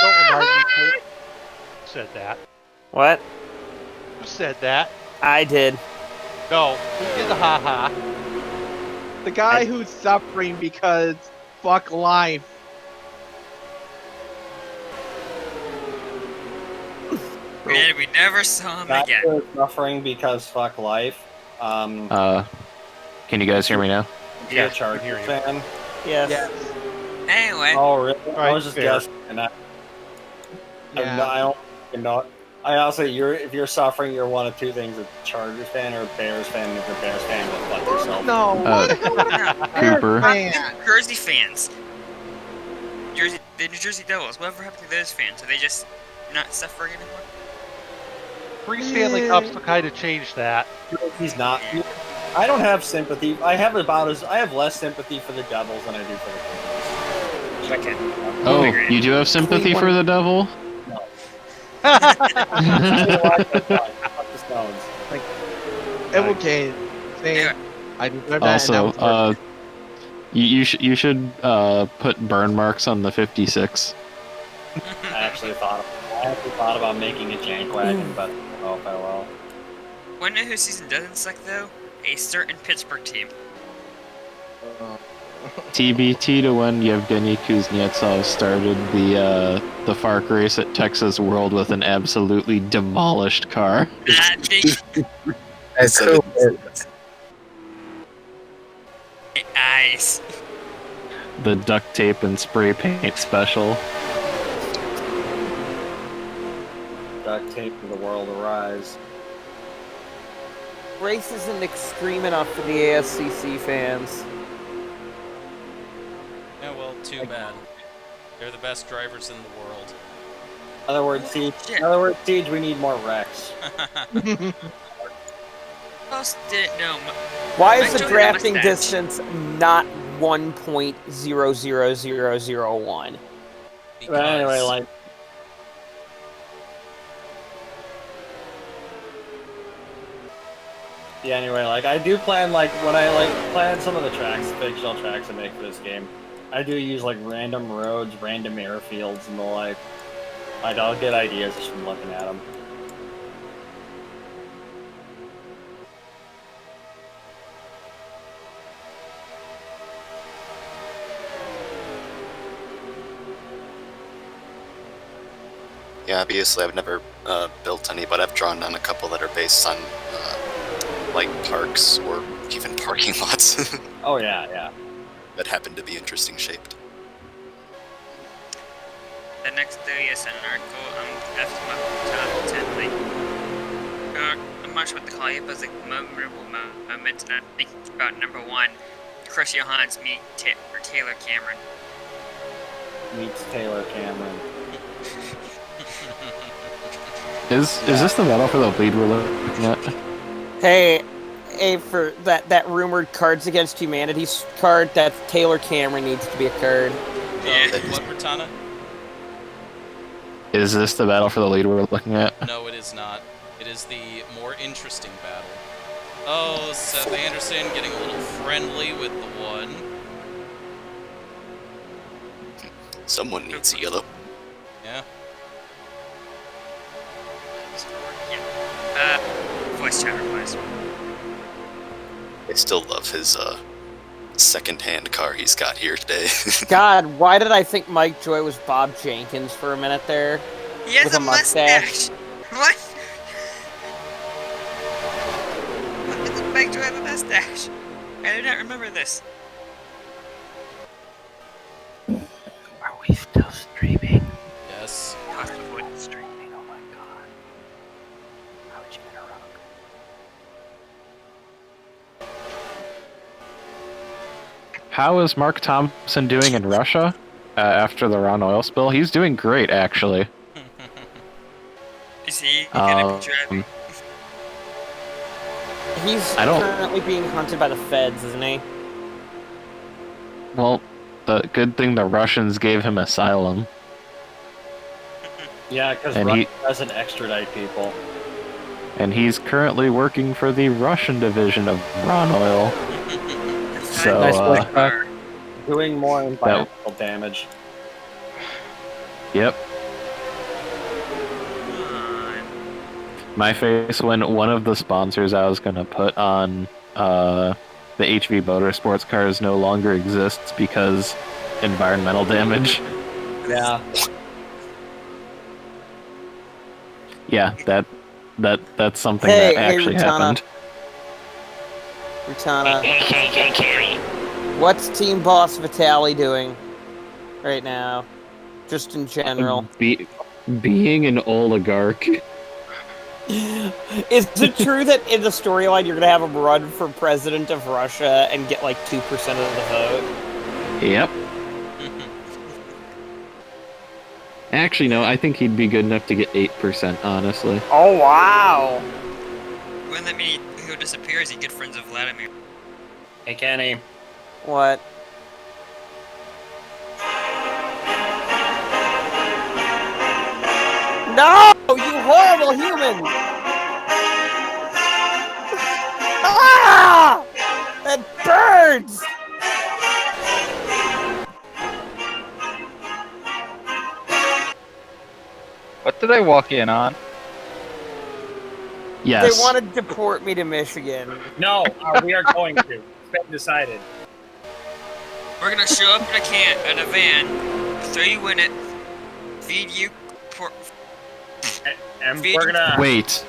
Don't remind me who said that. What? Who said that? I did. No, who did the ha-ha? The guy who's suffering because fuck life. And we never saw him That again. was suffering because fuck life. Can you guys hear me now? You're a I Charger can hear you. fan. Yes. Anyway, Oh, really? I Right, was just fair. guessing. And I don't know. I also, if you're suffering, you're one of two things: a Chargers fan or a Bears fan. If you're a Bears fan, go fuck yourself. No, Cooper. man. Jersey fans. The New Jersey Devils. Whatever happened to those fans? Are they just not suffering anymore? Three Stanley Cups to kind of change that. He's not. I don't have sympathy. I have less sympathy for the Devils than I do for the Kings. Okay. Oh, you do have sympathy for the devil? Fuck the Stones. Okay. Yeah. I deserve that. Also, you should put burn marks on the 56. I actually thought about making a jank wagon, but oh well. Wanna know whose season doesn't suck though? A certain Pittsburgh team. TBT to when Yevgeny Kuznetsov started the FARC race at Texas World with an absolutely demolished car. That big That's cool. eyes. The duct tape and spray paint special. Duct tape for the world arise. Race isn't extreme enough for the ASCC fans. Yeah, well, too bad. They're the best drivers in the world. In other words, Siege. Shit. In other words, Siege. We need more Rex. Who else didn't know? Why is I the told you drafting mustache. distance not 1.00001? But anyway, Because- like. Yeah, anyway, like, I do plan, like, when I, like, plan some of the tracks, fictional tracks I make for this game, I do use, like, random roads, random airfields, and the like. Like, I'll get ideas just from looking at them. Yeah, obviously I've never built any, but I've drawn on a couple that are based on like parks or even parking lots Oh, yeah, yeah. that happen to be interesting shaped. The next day is an article after my top 10, like, I'm not sure what to call it, but it's like memorable moments, and I'm thinking about number 1, Chris Johans meet Taylor Cameron. Meets Taylor Cameron. Is this the battle for the lead we're looking at? Hey, for that rumored Cards Against Humanity card, that Taylor Cameron needs to be a card. Yeah. What, Cortana? Is this the battle for the lead we're looking at? No, it is not. It is the more interesting battle. Oh, Seth Anderson getting a little friendly with the one. Someone needs a yellow. Yeah. Voice chat replies. I still love his second-hand car he's got here today. God, why did I think Mike Joy was Bob Jenkins for a minute there? He has With a a mustache. mustache! What? What does it make to have a mustache? I do not remember this. Are we still streaming? Yes. Possibly. Streaming, oh my god. How would you interrupt? How is Mark Thompson doing in Russia after the Ron oil spill? He's doing great, actually. Is he gonna be driving? He's I don't- currently being hunted by the feds, isn't he? Well, the good thing the Russians gave him asylum. Yeah, because And Russia doesn't extradite people. And he's currently working for the Russian division of Ron Oil. So, Nice work, Buck. Doing more environmental damage. Yep. My face when one of the sponsors I was gonna put on the HV Motorsports cars no longer exists because environmental damage. Yeah. Yeah, that's something Hey, that actually Rutana. happened. Rutana. What's Team Boss Vitali doing right now? Just in general. Being an oligarch. Is it true that in the storyline you're gonna have him run for president of Russia and get like 2% of the vote? Yep. Actually, no, I think he'd be good enough to get 8%, honestly. Oh wow! Wouldn't that mean he'll disappear? Is he good friends with Vladimir? Hey, Kenny. What? No! You horrible human! Ah! That burns! What did I walk in on? Yes. They want to deport me to Michigan. No, we are going to. It's been decided. We're gonna show up in a van, throw you in it, feed you, And feed we're gonna. Wait.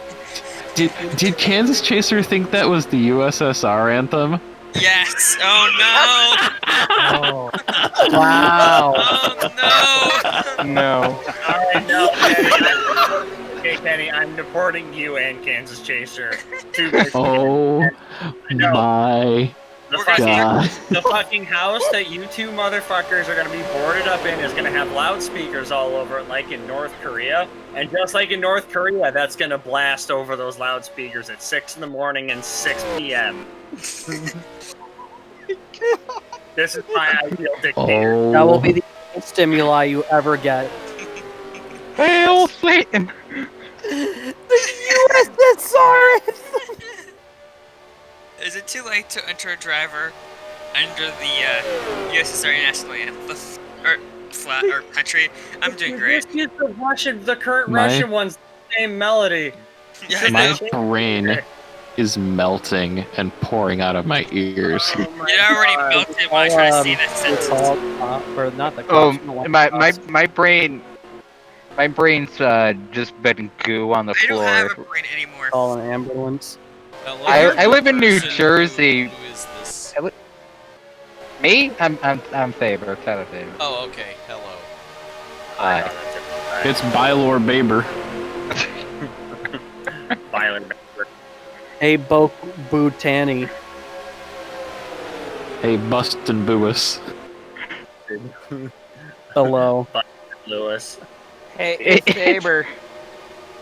Did Kansas Chaser think that was the USSR anthem? Yes. Oh no. Wow. Oh no. No. Alright, no, Kenny. Okay, Kenny, I'm deporting you and Kansas Chaser to Michigan. Oh I know. my The fucking house that you two motherfuckers are gonna be boarded up in is gonna have loudspeakers all over it, like in North Korea. And just like in North Korea, that's gonna blast over those loudspeakers at 6 in the morning and 6 p.m. This is my ideal dictator. Oh. That will be the only stimuli you ever get. Hail Satan! The USSR! Is it too late to enter a driver under the USSR national anthem or flat or country? I'm doing great. Just use the current Russian one's same melody. Yeah, My brain is melting and pouring out of my ears. You already melted when I try to see that sentence. Or not the Oh, cops, my brain's just been goo on the I don't floor. have a brain anymore. Call an ambulance. I live in New Jersey. Who is this? Me? I'm Faber, Talladega. Oh, okay. Hello. Hi. It's Bylor Baber. Violent Baber. Hey, Butani. Hey, Bustin' Bouis. Hello. Lewis. Hey, Faber.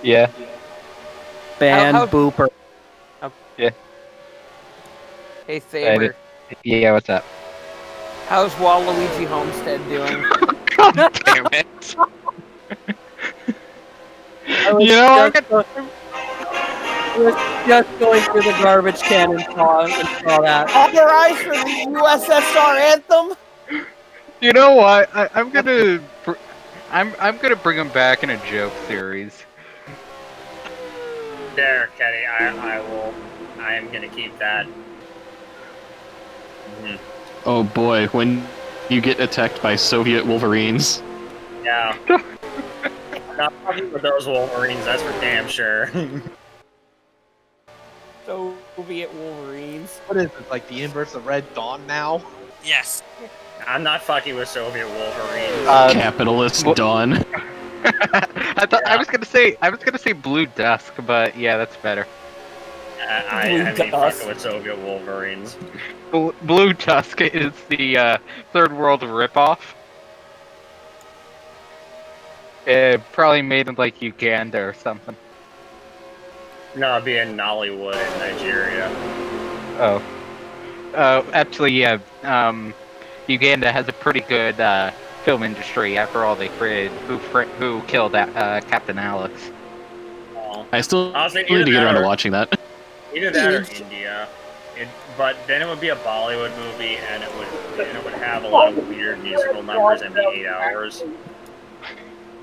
Yeah. Band How- Booper. Yeah. Hey, Faber. Yeah, what's up? How's Waluigi Homestead doing? God damn it. I was You know, I was just going through the garbage can and saw that. Authorized for the USSR anthem? You know what? I'm gonna bring him back in a joke series. There, Kenny. I am gonna keep that. Oh boy, when you get attacked by Soviet Wolverines. Yeah. I'm not fucking with those Wolverines, that's for damn sure. Soviet Wolverines. What is it, like the inverse of Red Dawn now? Yes. I'm not fucking with Soviet Wolverines. Capitalist Dawn. I was gonna say Blue Dusk, but yeah, that's better. I ain't fucking with Soviet Wolverines. Blue Tusk is the third world ripoff. Probably made in like Uganda or something. No, it'd be in Nollywood in Nigeria. Oh. Actually, yeah. Uganda has a pretty good film industry. After all, they created Who Killed Captain Alex. I still I was need thinking to get around to either watching that. Either that or India. But then it would be a Bollywood movie, and it would have a lot of weird musical numbers and be 8 hours.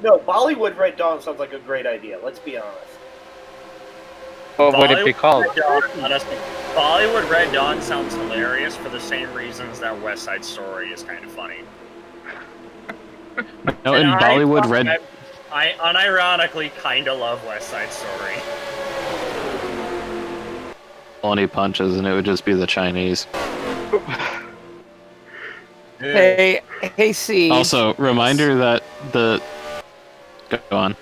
No, Bollywood Red Dawn sounds like a great idea. Let's be honest. What would it be called? Bollywood Red Dawn sounds hilarious for the same reasons that West Side Story is kind of funny. No, in Bollywood Red. I unironically kind of love West Side Story. Any punches, and it would just be the Chinese. Hey, C. Also, reminder that the. Go on.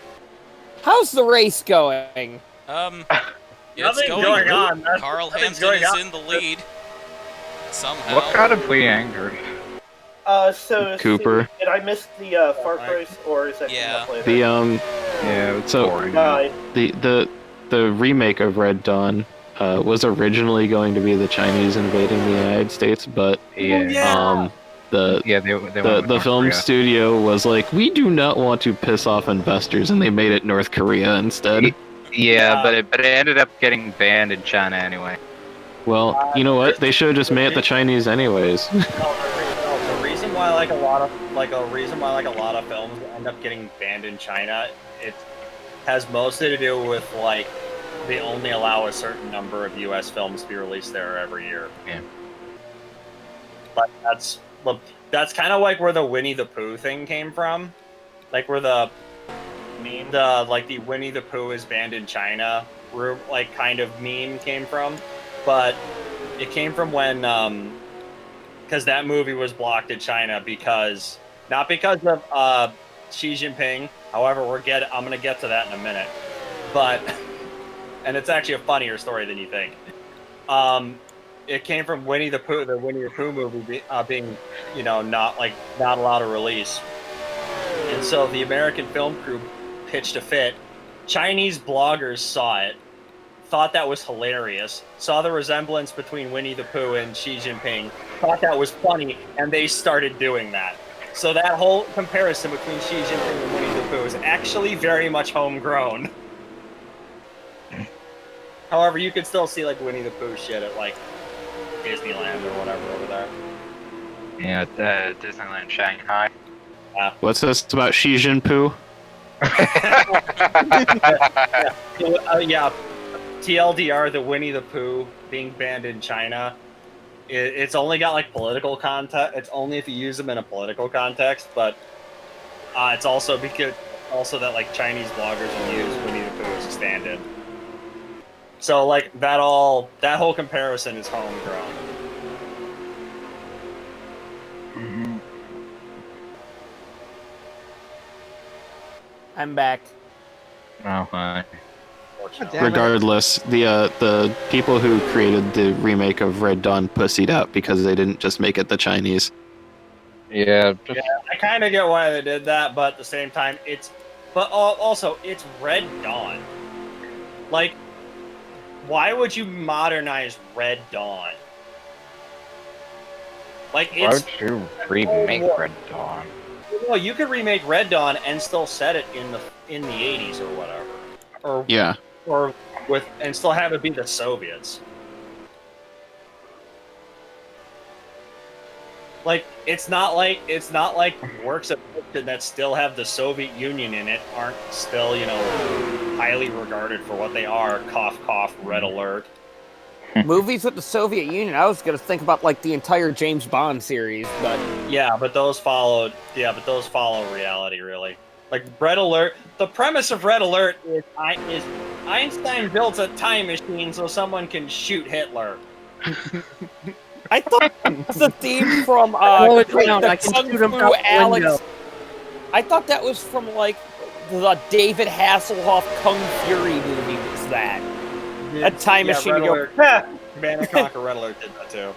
How's the race going? It's Nothing going on. Carl Nothing's Hampton going is on. in the lead. Somehow. What got him angered? So Cooper. did I miss the Far Cry, or is that coming up later? The Yeah, it's so boring. the remake of Red Dawn was originally going to be the Chinese invading the United States, but the film Korea. studio was like, we do not want to piss off investors, and they made it North Korea instead. Yeah, but it ended up getting banned in China anyway. Well, you know what? They should have just made it the Chinese anyways. The reason why a lot of films end up getting banned in China, it has mostly to do with like they only allow a certain number of U.S. films to be released there every year. Yeah. But that's kind of like where the Winnie the Pooh thing came from, like where the Winnie the Pooh is banned in China, like kind of meme came from, but it came from when because that movie was blocked in China not because of Xi Jinping. However, I'm gonna get to that in a minute, but and it's actually a funnier story than you think. it came from Winnie the Pooh, the Winnie the Pooh movie being, not allowed to release. And so the American film crew pitched a fit. Chinese bloggers saw it, thought that was hilarious, saw the resemblance between Winnie the Pooh and Xi Jinping, thought that was funny, and they started doing that. So that whole comparison between Xi Jinping and Winnie the Pooh is actually very much homegrown. However, you could still see like Winnie the Pooh shit at like Disneyland or whatever over there. Yeah, Disneyland Shanghai. What's this about Xi Jinping? Yeah, TLDR, the Winnie the Pooh being banned in China. It's only got like political context. It's only if you use them in a political context, but it's also that like Chinese bloggers will use Winnie the Pooh as a stand-in. So like that whole comparison is homegrown. I'm back. Oh, hi. Regardless, the people who created the remake of Red Dawn pussied out because they didn't just make it the Chinese. Yeah. Yeah, I kind of get why they did that, but at the same time, also it's Red Dawn. Like, why would you modernize Red Dawn? Like, Why would you remake Red Dawn? Well, you could remake Red Dawn and still set it in the 80s or whatever. And still have it be the Soviets. Like, it's not like works of fiction that still have the Soviet Union in it aren't still, highly regarded for what they are. Cough, cough, red alert. Movies with the Soviet Union, I was going to think about, like, the entire James Bond series, but... Yeah, but those follow reality, really. Like, Red Alert, the premise of Red Alert is Einstein built a time machine so someone can shoot Hitler. I thought that was the theme from, Slow it down, I can Kung shoot him Fu out the Alex. window. I thought that was from, like, the David Hasselhoff Kung Fury movie was that. A time machine Red to go... Alert. Command and Conquer Red Alert did that too.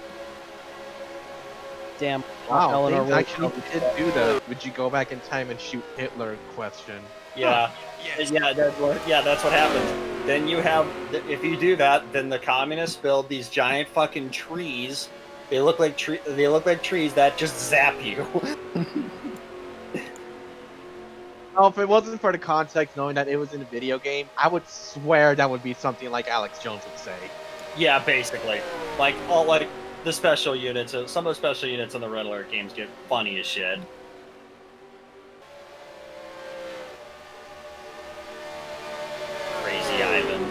Damn. Wow, Eleanor they really actually did do that. Would you go back in time and shoot Hitler? Question. Yeah, that's what happens. Then you have, if you do that, then the communists build these giant fucking trees. They look like trees that just zap you. Oh, if it wasn't for the context, knowing that it was in a video game, I would swear that would be something like Alex Jones would say. Yeah, basically. Like the special units, some of the special units in the Red Alert games get funny as shit. Crazy Ivan.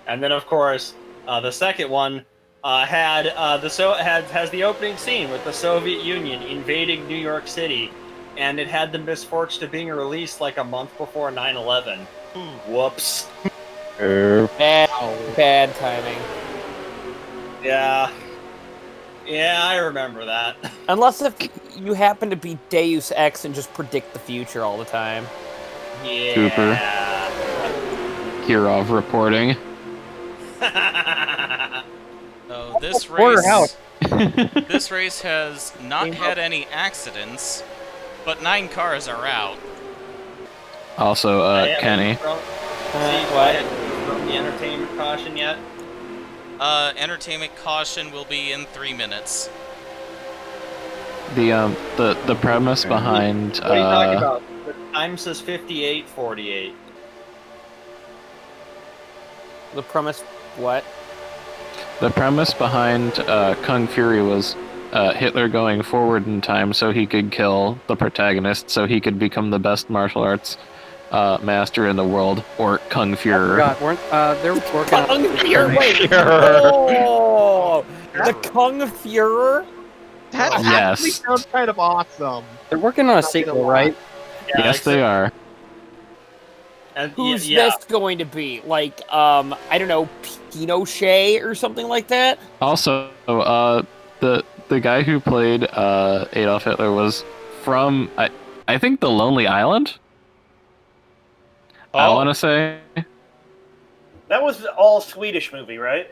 And then, of course, the second one has the opening scene with the Soviet Union invading New York City, and it had the misfortune of being released like a month before 9/11. Whoops. Bad timing. Yeah, I remember that. Unless if you happen to be Deus Ex and just predict the future all the time. Yeah. Cooper. Kirov reporting. So this this race has not had any accidents, but 9 cars are out. Also, Kenny. What? From the entertainment caution yet? Entertainment caution will be in 3 minutes. The premise behind What are you talking about? The time says 58:48. The premise, what? The premise behind Kung Fury was Hitler going forward in time so he could kill the protagonist, so he could become the best martial arts master in the world, or Kung Fuhrer. God, they're working on Kung Fuhrer. Wait, oh, the Kung Fuhrer. That actually sounds kind of awesome. They're working on a sequel, right? Yeah, yes, they are. And Who's this going to be? Like, I don't know, Pinochet or something like that? Also, the guy who played Adolf Hitler was from I think the Lonely Island. I want to say. That was the all Swedish movie, right?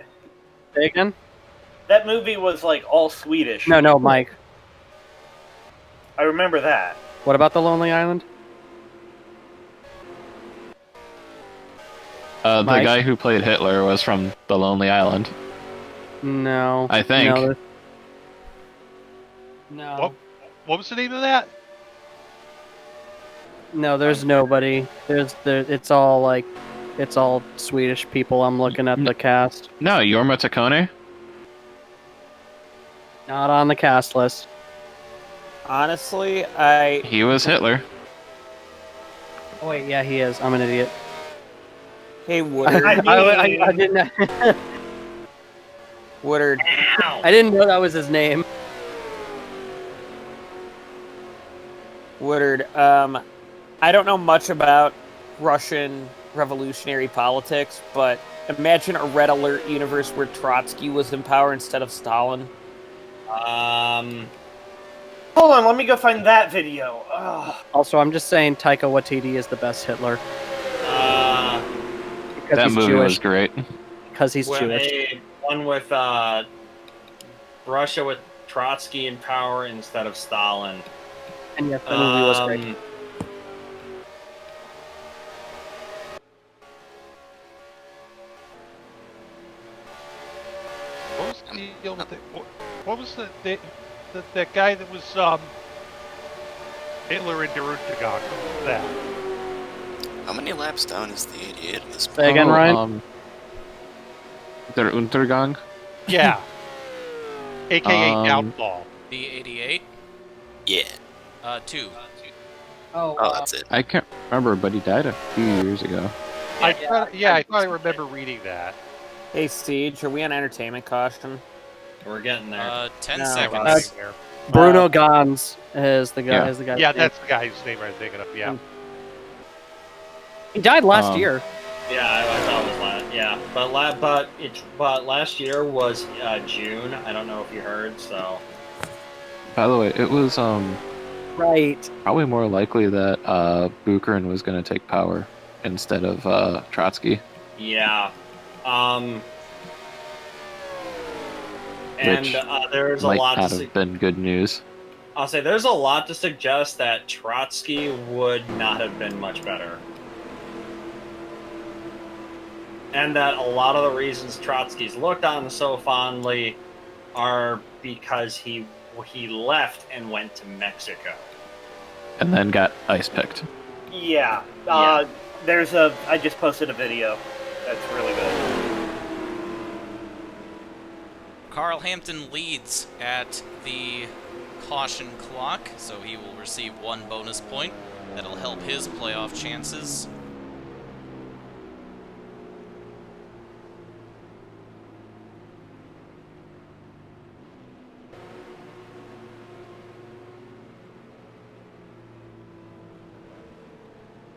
Say again? That movie was like all Swedish. No, Mike. I remember that. What about the Lonely Island? The Mike? guy who played Hitler was from The Lonely Island. No. I think. No. No. What was the name of that? No, there's nobody. It's all Swedish people. I'm looking at the cast. No, Jorma Taccone? Not on the cast list. Honestly, He was Hitler. Oh wait, yeah, he is. I'm an idiot. Hey, Woodard. I didn't. Woodard. I didn't know that was his name. Woodard, I don't know much about Russian revolutionary politics, but imagine a Red Alert universe where Trotsky was in power instead of Stalin. Hold on, let me go find that video. Ugh. Also, I'm just saying Taika Waititi is the best Hitler. Because That he's movie Jewish. was great. Because he's Well, Jewish. One with Russia with Trotsky in power instead of Stalin. And yes, the movie was great. What was the deal with what was that guy that was Hitler in the Untergang? What was that? How many laps down is the 88 at this point? Say again, Ryan? Der Untergang? Yeah. AKA Um, Downfall. The 88? Yeah. 2. Oh, that's it. I can't remember, but he died a few years ago. I thought I remember reading that. Hey, Siege, are we on entertainment caution? We're getting there. 10 No, seconds. Bruno Gans is the guy. Yeah. Is the guy. Yeah, that's the guy whose name I'm thinking of. Yeah. He died last year. Yeah, I thought it was last. Yeah, but last year was June. I don't know if you heard. So By the way, it was Right. probably more likely that Bukharin was going to take power instead of Trotsky. yeah, and Which there's a might lot not to. have been good news. I'll say there's a lot to suggest that Trotsky would not have been much better. And that a lot of the reasons Trotsky's looked on so fondly are because he left and went to Mexico. And then got ice picked. Yeah. Yeah. I just posted a video. That's really good. Carl Hampton leads at the caution clock, so he will receive 1 bonus point. That'll help his playoff chances.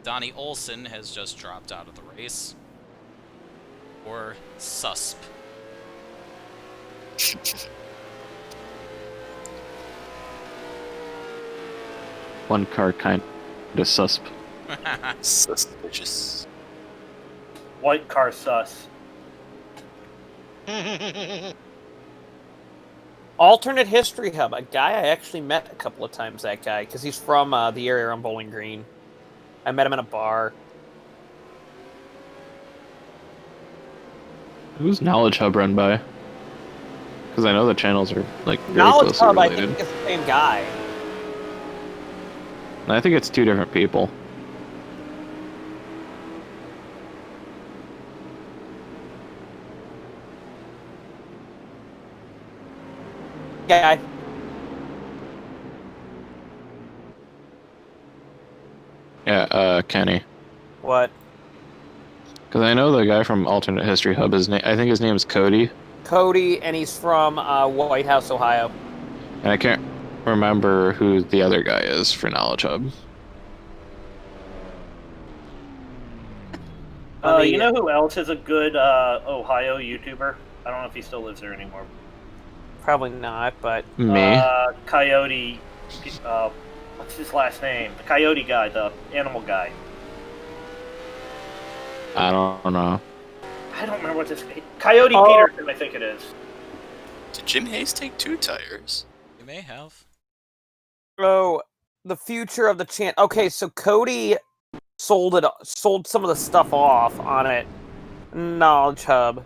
Donnie Olson has just dropped out of the race. Or susp. One car kind of susp. Suspicious. White car sus. Alternate History Hub, a guy I actually met a couple of times, that guy, because he's from the area around Bowling Green. I met him in a bar. Who's Knowledge Hub run by? Because I know the channels are like very Knowledge closely Hub, I related. think it's the same guy. And I think it's 2 different people. Guy. Yeah, Kenny. What? Because I know the guy from Alternate History Hub. I think his name is Cody, Cody, and he's from White House, Ohio. and I can't remember who the other guy is for Knowledge Hub. You know who else is a good Ohio YouTuber? I don't know if he still lives there anymore. Probably not, but... Me? Coyote... what's his last name? The Coyote guy, the animal guy. I don't know. I don't remember what this. Coyote Oh. Peterson, I think it is. Did Jim Hayes take 2 tires? You may have. Oh, the future of the chant. Okay, so Cody sold some of the stuff off on it. Knowledge Hub.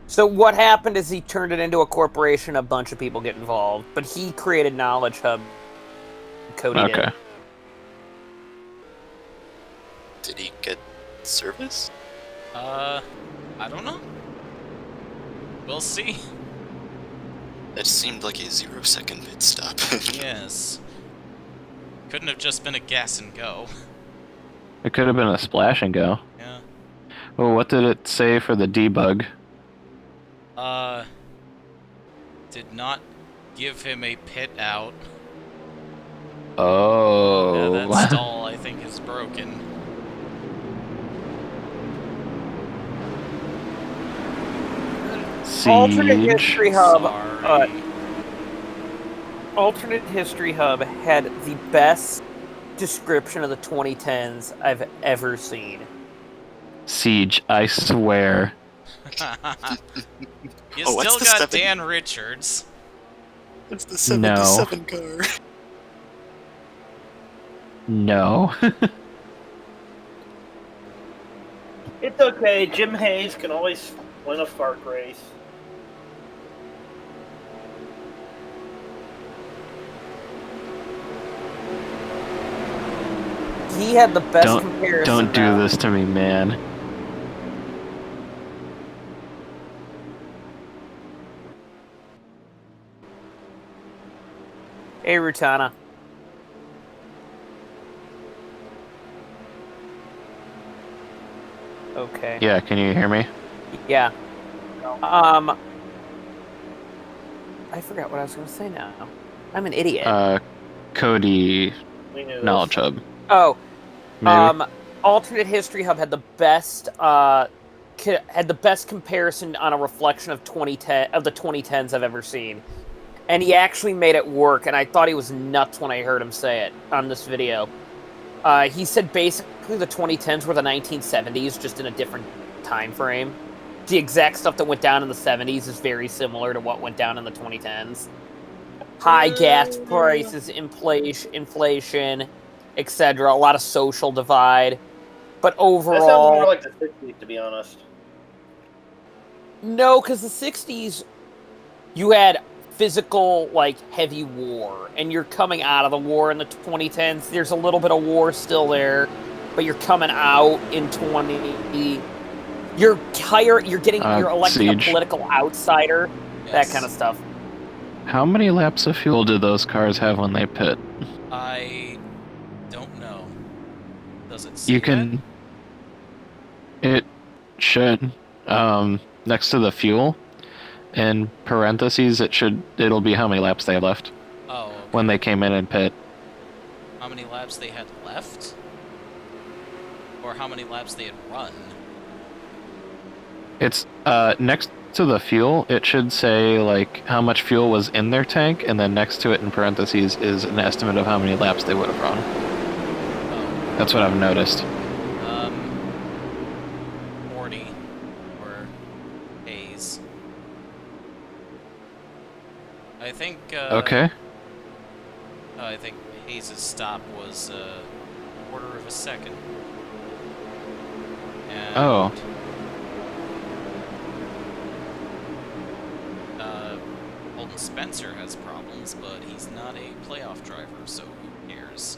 So what happened is he turned it into a corporation, a bunch of people get involved, but he created Knowledge Hub. Cody did. Okay. Did he get service? I don't know. We'll see. It seemed like a 0-second pit stop. Yes. Couldn't have just been a gas and go. It could have been a splash and go. Yeah. Well, what did it say for the debug? Did not give him a pit out. Oh. Yeah, that stall, I think, is broken. Alternate Siege. History Hub. Sorry. Alternate History Hub had the best description of the 2010s I've ever seen. Siege, I swear. You Oh, what's still the got 7? Dan Richards. It's the 77 car. No. It's okay. Jim Hayes can always win a fart race. He had the best comparison. Don't do this to me, man. Hey, Rutana. Okay. Yeah, can you hear me? Yeah. I forgot what I was going to say now. I'm an idiot. Cody We knew Knowledge this. Hub. Oh. Maybe. Alternate History Hub had the best comparison on a reflection of 2010 of the 2010s I've ever seen. And he actually made it work, and I thought he was nuts when I heard him say it on this video. He said basically the 2010s were the 1970s, just in a different time frame. The exact stuff that went down in the 70s is very similar to what went down in the 2010s. High gas prices, inflation, etc. A lot of social divide. But overall... That sounds more like the 60s, to be honest. No, because the 60s, you had physical, heavy war, and you're coming out of the war in the 2010s. There's a little bit of war still there, but you're coming out in 20... You're electing Siege. a political outsider, Yes. that kind of stuff. How many laps of fuel do those cars have when they pit? I don't know. Does it say You can... It should. Next to the fuel, in parentheses, it'll be how many laps they left that? Oh, okay. when they came in and pit. How many laps they had left? Or how many laps they had run? It's next to the fuel, it should say how much fuel was in their tank, and then next to it in parentheses is an estimate of how many laps they would have run. Oh, That's what I've noticed. 40 or Hayes. I think, Okay. I think Hayes' stop was a quarter of a second. And, Oh. Holden Spencer has problems, but he's not a playoff driver, so who cares?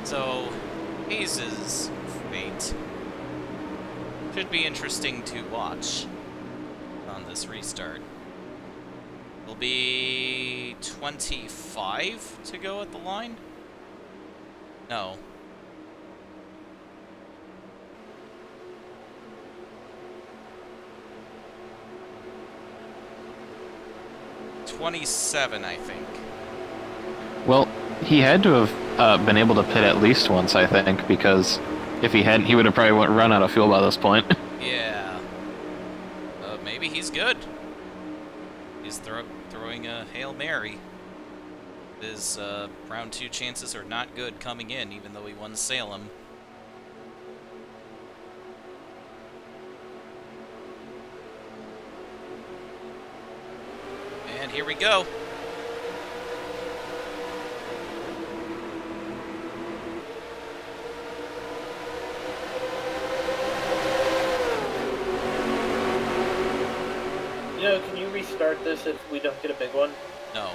So, Hayes' fate should be interesting to watch on this restart. It'll be 25 to go at the line? No. $27, I think. He had to have been able to pit at least once, I think, because if he hadn't, he would have probably run out of fuel by this point. Yeah. Maybe he's good. He's throwing a Hail Mary. His round 2 chances are not good coming in, even though he won Salem. And here we go. You know, can you restart this if we don't get a big one? No.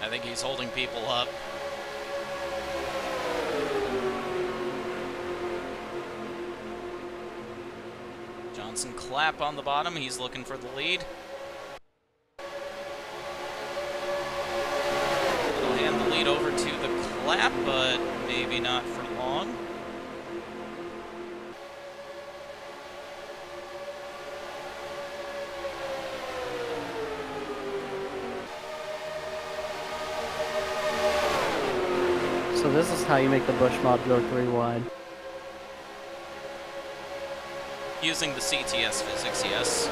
I think he's holding people up. Johnson Clapp on the bottom. He's looking for the lead. He'll hand the lead over to the Clapp, but maybe not for long. So this is how you make the Bush mod go 3 wide. Using the CTS physics, yes.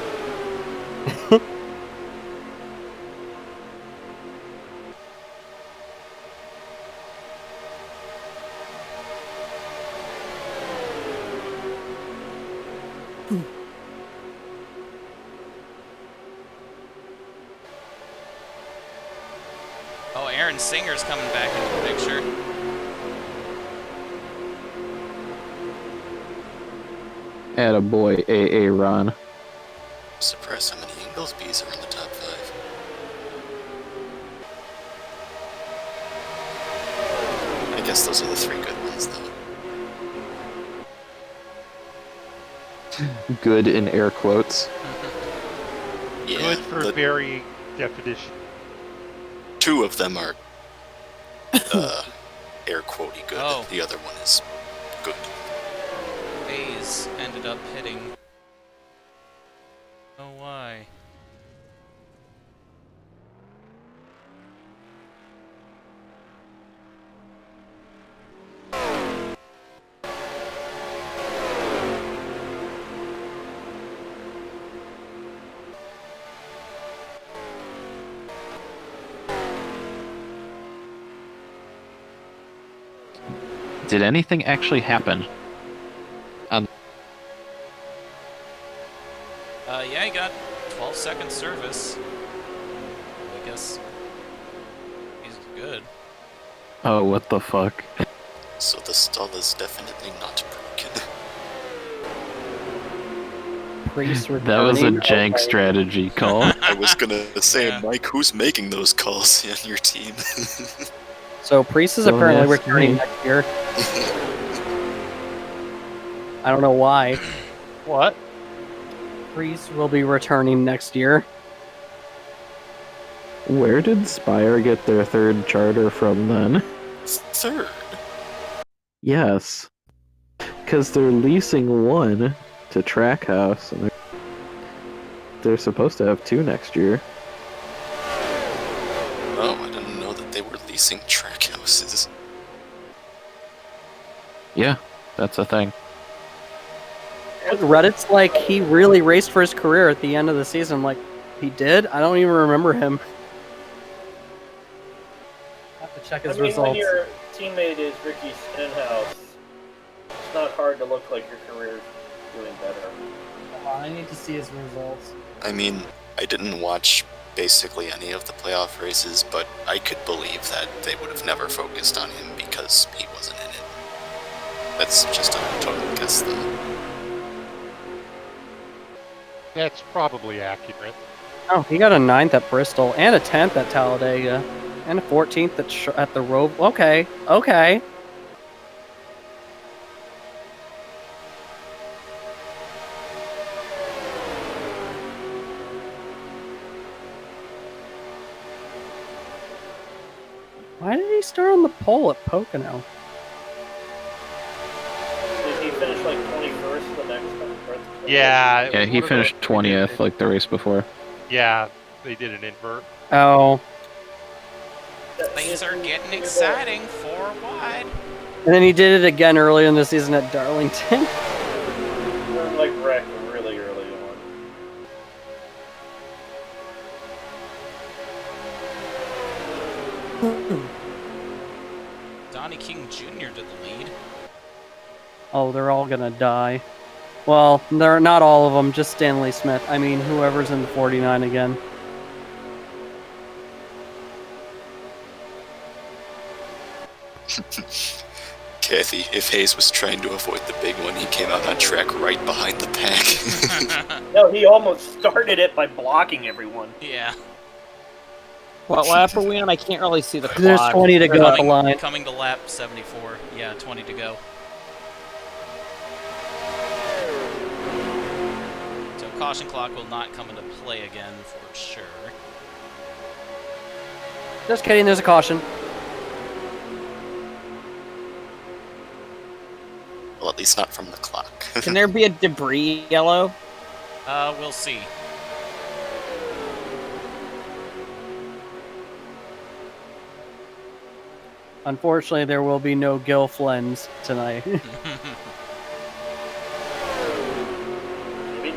Oh, Aaron Singer's coming back into the picture. Attaboy, AA Ron. I'm surprised how many Inglesbys are in the top 5. I guess those are the 3 good ones, though. Good in air quotes. Yeah, Good for varying definition. 2 of them are air quotey good. Oh. The other one is good. Hayes ended up hitting. Oh, why? Did anything actually happen? Yeah, he got 12-second service. I guess he's good. Oh, what the fuck? So the stall is definitely not broken. That was a jank strategy call. I was gonna say, Mike, who's making those calls on your team? So Priest is Don't apparently ask returning me. next year. I don't know why. What? Priest will be returning next year. Where did Spire get their 3rd charter from then? 3rd? Yes. Because they're leasing 1 to Trackhouse, and they're supposed to have 2 next year. Oh, I didn't know that they were leasing track houses. Yeah, that's a thing. Reddit's like, he really raced for his career at the end of the season. Like, he did? I don't even remember him. I have to check his When results. your teammate is Ricky Stenhouse, it's not hard to look like your career's doing better. I need to see his results. I mean, I didn't watch basically any of the playoff races, but I could believe that they would have never focused on him because he wasn't in it. That's just a total guess, though. That's probably accurate. Oh, he got a 9th at Bristol, and a 10th at Talladega, and a 14th at the Rove. Okay, okay. Why did he start on the pole at Pocono? Yeah. it Yeah, was he one of those- finished 20th like the race before. Yeah, they did an invert. Oh, Things are getting exciting. 4 wide. and then he did it again earlier in the season at Darlington. Turned like wreck really early on. Donnie King Jr. to the lead. Oh, they're all gonna die. Well, they're not all of them, just Stanley Smith. I mean, whoever's in the 49 again. Kathy, if Hayes was trying to avoid the big one, he came out on track right behind the pack. No, he almost started it by blocking everyone. Yeah. What lap are we on? I can't really see the clock. There's 20 to go at the line. Coming to lap 74. Yeah, 20 to go. So caution clock will not come into play again for sure. Just kidding, there's a caution. Well, at least not from the clock. Can there be a debris yellow? We'll see. Unfortunately, there will be no Gil Flynns tonight. Maybe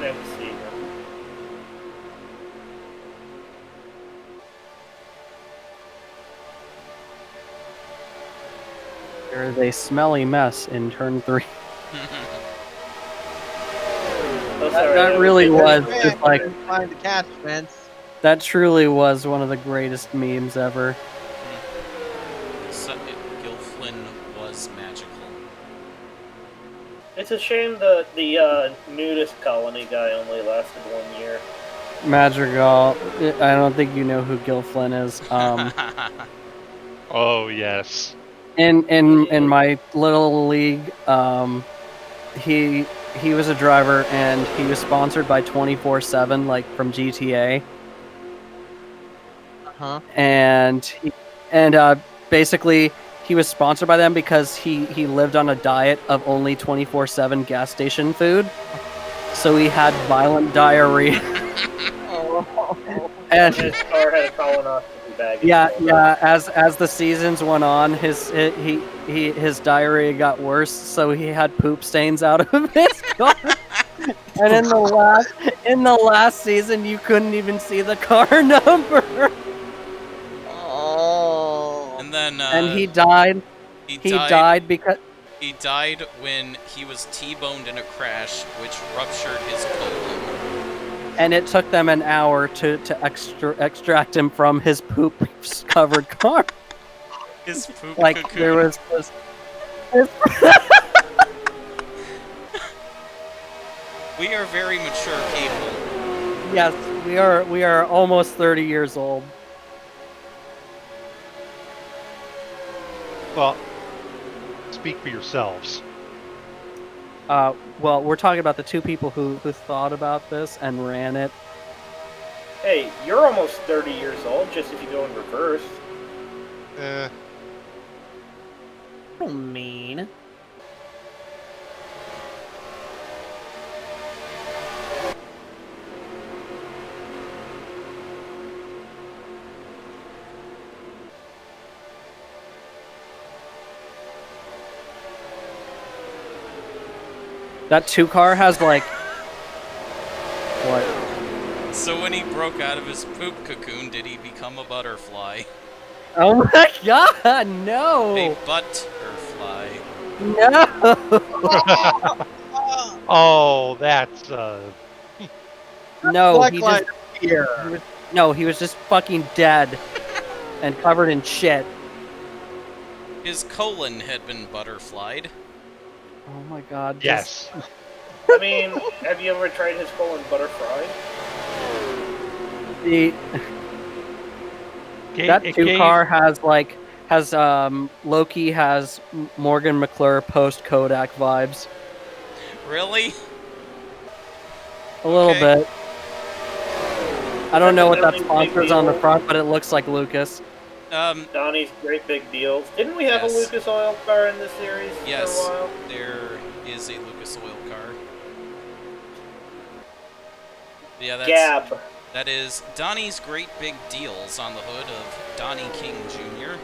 next season. There is a smelly mess in turn 3. That really was just like, Find the catch fence. that truly was one of the greatest memes ever. Gil Flynn was magical. It's a shame that the nudist colony guy only lasted 1 year. Madrigal, I don't think you know who Gil Flynn is. Oh yes. In my little league, he was a driver and he was sponsored by 24/7, like from GTA. Uh-huh. And basically he was sponsored by them because he lived on a diet of only 24/7 gas station food. So he had violent diarrhea. And his car had a colonoscopy bag. yeah. As the seasons went on, his diarrhea got worse, so he had poop stains out of his car. And in the last season, you couldn't even see the car number. Oh. And then And he died. He died because he died when he was T-boned in a crash, which ruptured his colon. and it took them an hour to extract him from his poop-covered car. His poop Like cocoon. there was this. We are very mature people. Yes, we are almost 30 years old. Well, speak for yourselves. Well, we're talking about the two people who thought about this and ran it. Hey, you're almost 30 years old, just if you go in reverse. So mean. That 2 car has like what? So when he broke out of his poop cocoon, did he become a butterfly? Oh my god, no! A butterfly. No! Oh, that's No, he Blacklight just here. he was just fucking dead and covered in shit. His colon had been butterflied. Oh my god. yes. I mean, have you ever tried his colon butterfly? That 2 car has Loki has Morgan McClure post Kodak vibes. Really? A little Okay. bit. I don't know what that Donnie's big sponsor's on the deal. front, but it looks like Lucas. Donnie's great big deals. Didn't we have Yes. a Lucas Oil car in this series Yes, for a while? there is a Lucas Oil car. Yeah, that's Gab. that is Donnie's Great Big Deals on the hood of Donnie King Jr.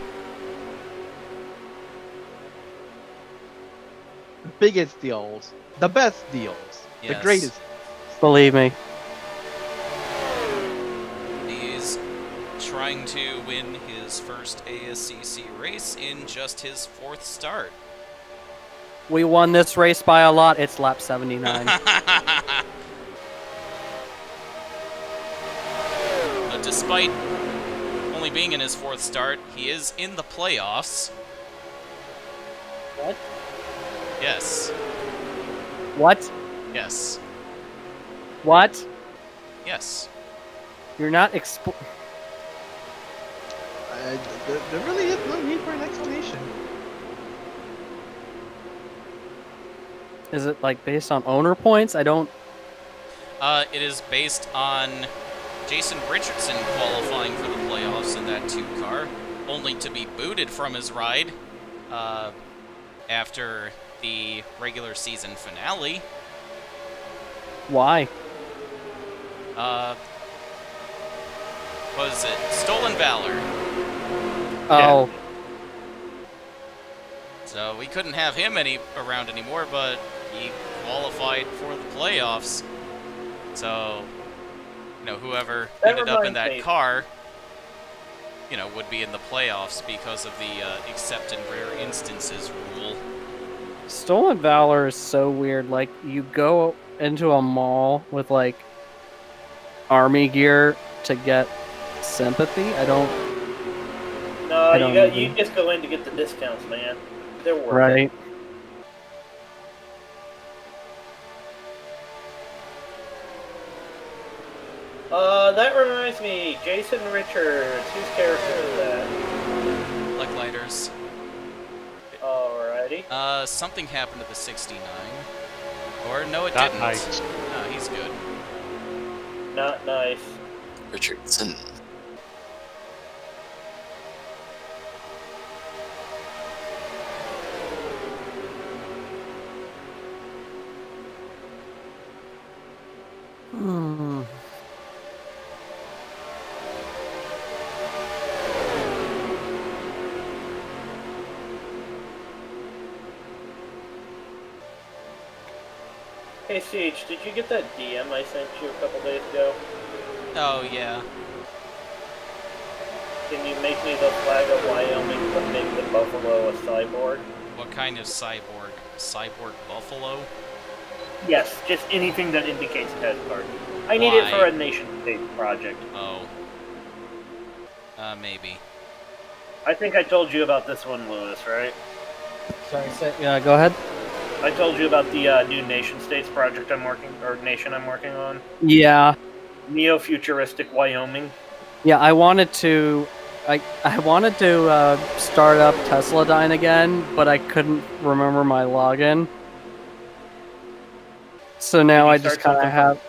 The biggest deals, the best deals, the Yes. greatest. Believe me. He's trying to win his first ASCC race in just his 4th start. We won this race by a lot. It's lap 79. But despite only being in his 4th start, he is in the playoffs. What? Yes. What? Yes. What? Yes. You're not There really is no need for an explanation. Is it like based on owner points? I don't. It is based on Jason Richardson qualifying for the playoffs in that 2 car, only to be booted from his ride after the regular season finale. Why? Was it Stolen Valor? Oh. Yeah. So we couldn't have him around anymore, but he qualified for the playoffs. So, whoever ended up in that car, would be in the playoffs because of the except in rare instances rule. Stolen Valor is so weird. Like, you go into a mall with, like, army gear to get sympathy? I don't... No, you just go in to get the discounts, man. They're worth right. it. That reminds me, Jason Richards. Whose character is that? Like lighters. Alrighty. Something happened to the 69. Or no, it Not didn't. nice. No, he's good. Not nice. Richardson. Hey Siege, did you get that DM I sent you a couple days ago? Oh, yeah. Can you make me the flag of Wyoming but make the buffalo a cyborg? What kind of cyborg? Cyborg buffalo? Yes, just anything that indicates head part. I need it for a nation-state project. Oh. Maybe. I think I told you about this one, Lewis, right? Sorry, go ahead. I told you about the new nation-states project I'm working on. Yeah. Neo-futuristic Wyoming. Yeah, I wanted to start up Tesladyne again, but I couldn't remember my login. So now I just kind of have...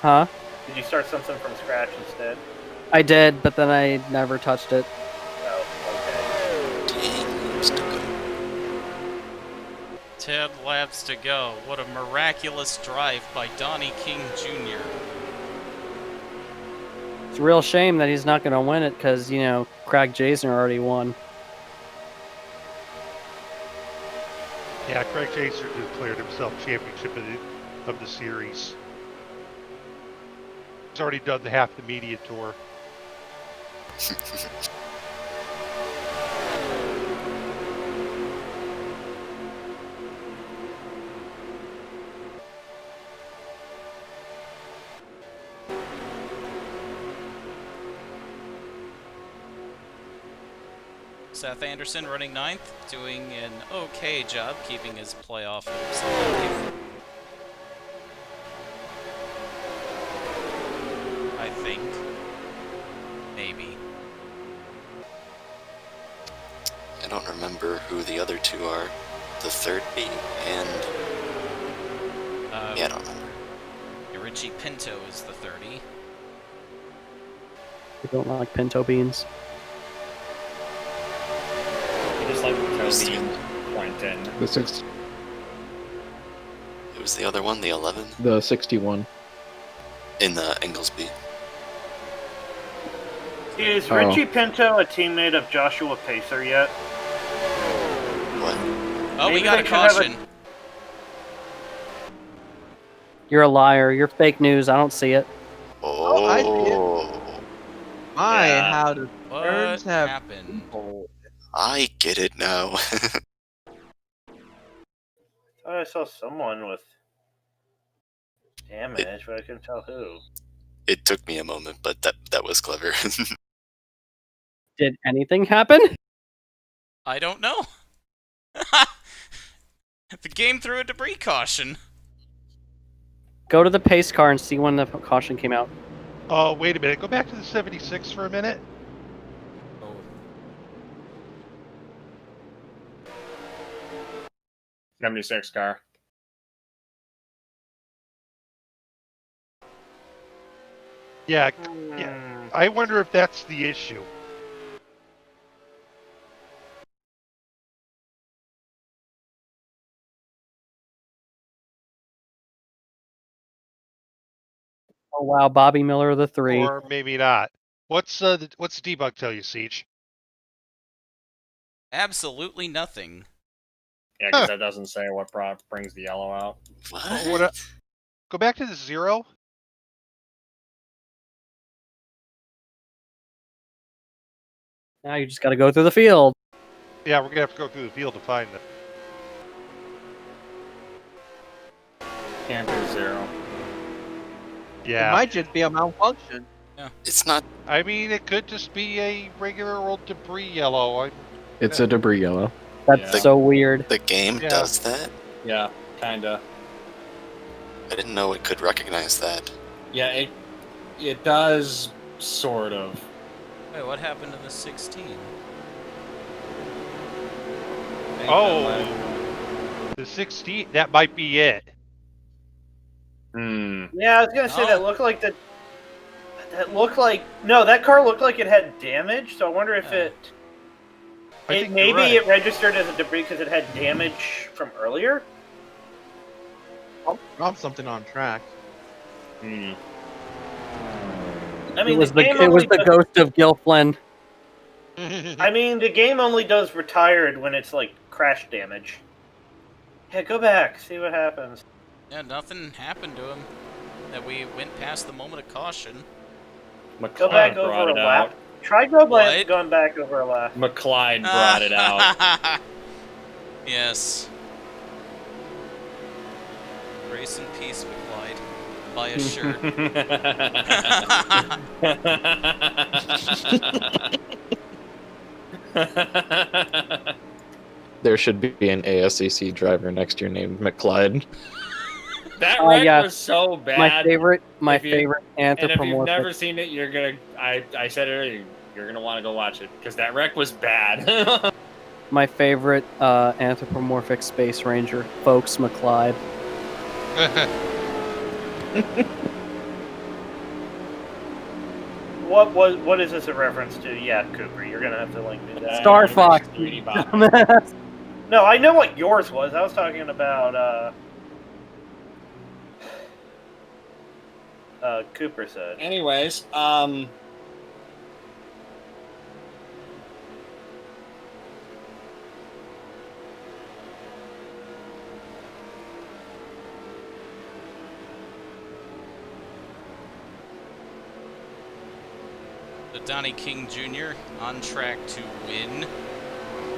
Huh? Did you start something from scratch instead? I did, but then I never touched it. Oh, okay. 10 laps to go. What a miraculous drive by Donnie King Jr. It's a real shame that he's not going to win it because, Craig Jason already won. Yeah, Craig Jason declared himself championship of the series. He's already done half the media tour. Seth Anderson running 9th, doing an okay job keeping his playoff hopes alive. I think. Maybe. I don't remember who the other two are. The third B and... yeah, I don't remember. Richie Pinto is the 30. I don't like pinto beans. Just like Toby Quentin. The 6. It was the other one, the 11? The 61. in the Inglesby. Is Oh. Richie Pinto a teammate of Joshua Pacer yet? What? Oh, we Maybe got they a should have caution. You're a liar. You're fake news. I don't see it. Oh, I see it. Oh, My, Yeah. how the What turns have happened? people. I get it now. I saw someone with damage, but I couldn't tell who. It took me a moment, but that was clever. Did anything happen? I don't know. The game threw a debris caution. Go to the pace car and see when the caution came out. Oh, wait a minute. Go back to the 76 for a minute. Oh. 76 car. Yeah, I wonder if that's the issue. Oh wow, Bobby Miller the 3. Or maybe not. What's the debug tell you, Siege? Absolutely nothing. Yeah, because that doesn't say what brings the yellow out. What? Go back to the 0. Now you just got to go through the field. Yeah, we're gonna have to go through the field to find them. Can't do 0. Yeah. It might just be a malfunction. Yeah. It's not. I mean, it could just be a regular old debris yellow. It's a debris yellow. That's Yeah. so weird. The game Yeah. does that? Yeah, kinda. I didn't know it could recognize that. Yeah, it does, sort of. Wait, what happened to the 16? Oh, the 16. That might be it. Yeah, I was gonna say Oh. that looked like no, that car looked like it had damage. So I wonder if I think you're maybe right. it registered as a debris because it had damage from earlier. I'll drop something on track. I mean, It was the game it was only the does- ghost of Gil Flynn. I mean, the game only does retired when it's like crash damage. Yeah, go back, see what happens. Yeah, nothing happened to him. That we went past the moment of caution. Go back over a lap. Try going back over a lap. McClyde brought it out. Yes. Grace and peace, McClyde. Buy a shirt. There should be an ASCC driver next year named McClyde. That wreck yeah. was so bad. My favorite If you- And if you've anthropomorphic. never seen it, you're gonna. I said it earlier. You're gonna want to go watch it because that wreck was bad. My favorite anthropomorphic space ranger, Folks McClyde. What is this a reference to? Yeah, Cooper, you're gonna have to link me that. Star Fox. dumbass. No, I know what yours was. I was talking about Cooper said. Anyways, The Donnie King Jr. on track to win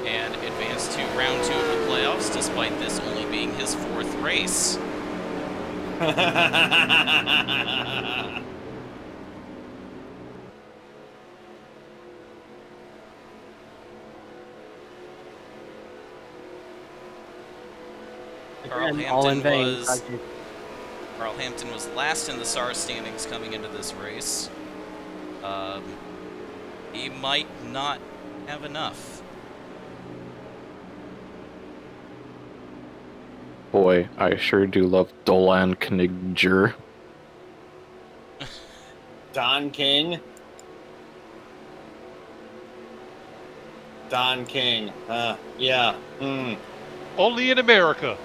and advance to round 2 of the playoffs, despite this only being his 4th race. Again, all in vain. Carl Hampton was last in the SAR standings coming into this race. He might not have enough. Boy, I sure do love Dolan Knigger. Don King. Don King. Yeah. Only in America.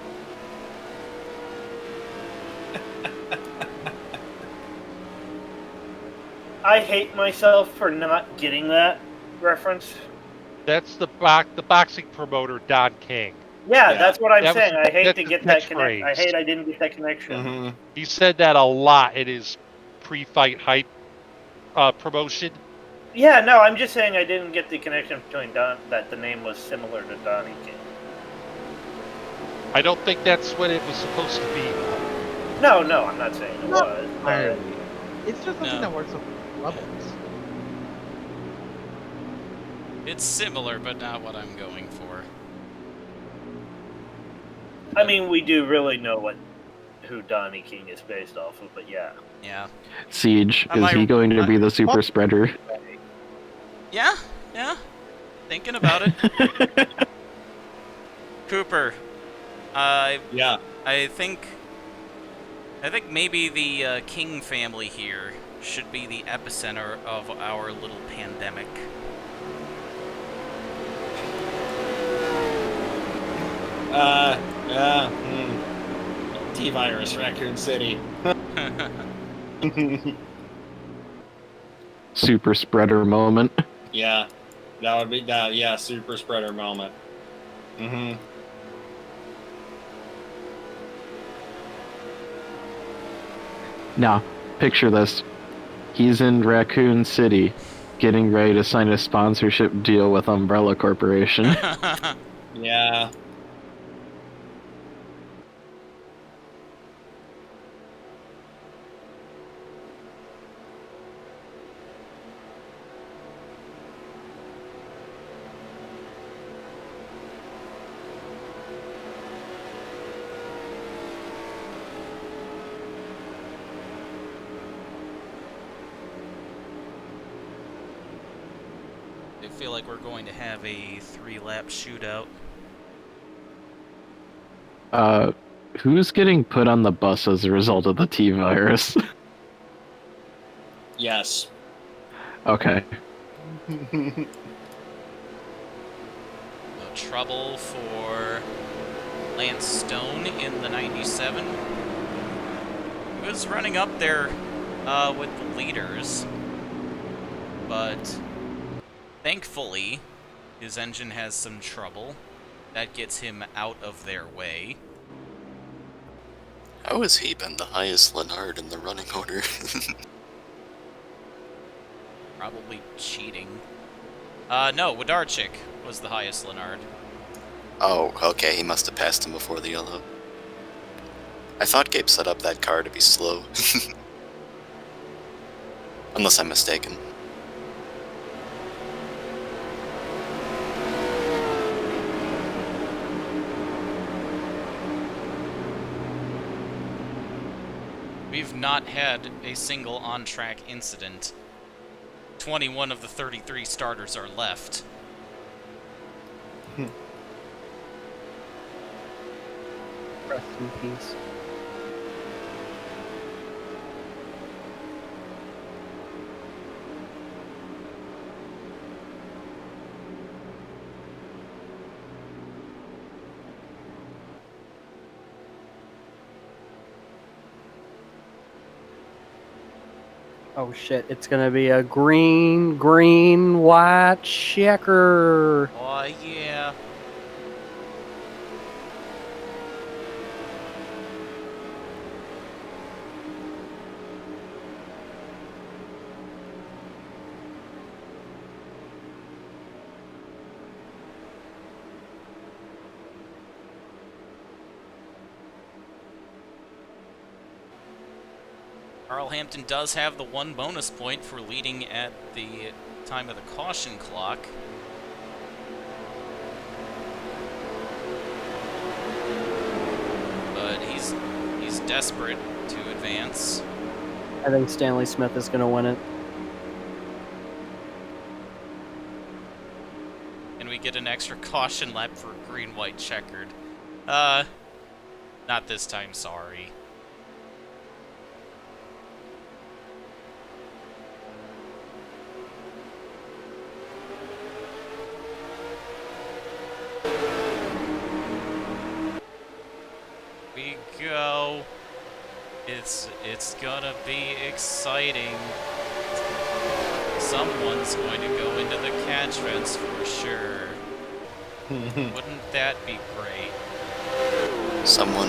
I hate myself for not getting that reference. That's the boxing promoter Don King. Yeah, that's what I'm That was saying. I hate that's to his get that connection. I catchphrase. hate I didn't get that connection. He said that a lot in his pre-fight hype promotion. Yeah, no, I'm just saying I didn't get the connection between that the name was similar to Donnie King. I don't think that's what it was supposed to be. No, I'm not saying it was. Entirely. It's just something No. that works on levels. It's similar, but not what I'm going for. I mean, we do really know who Donnie King is based off of, but yeah. Yeah. Siege, Am is I- he going to be the super spreader? Yeah. Thinking about it. Cooper. Yeah. I think maybe the King family here should be the epicenter of our little pandemic. T-Virus, Raccoon City. Super spreader moment. Yeah, that would be that. Yeah, super spreader moment. Now, picture this. He's in Raccoon City, getting ready to sign a sponsorship deal with Umbrella Corporation. Yeah. I feel like we're going to have a 3-lap shootout. Who's getting put on the bus as a result of the T-Virus? Yes. Okay. No trouble for Lance Stone in the 97. He was running up there with the leaders, but thankfully his engine has some trouble. That gets him out of their way. How has he been the highest Lennard in the running order? Probably cheating. No, Wodarczyk was the highest Lennard. Oh, okay, he must have passed him before the yellow. I thought Gabe set up that car to be slow. Unless I'm mistaken. We've not had a single on-track incident. 21 of the 33 starters are left. Rest in peace. Oh shit, it's gonna be a green, white checker. Oh yeah. Carl Hampton does have the 1 bonus point for leading at the time of the caution clock. But he's desperate to advance. I think Stanley Smith is gonna win it. And we get an extra caution lap for green, white, checkered. Not this time, sorry. We go. It's gonna be exciting. Someone's going to go into the catch fence for sure. Wouldn't that be great? Someone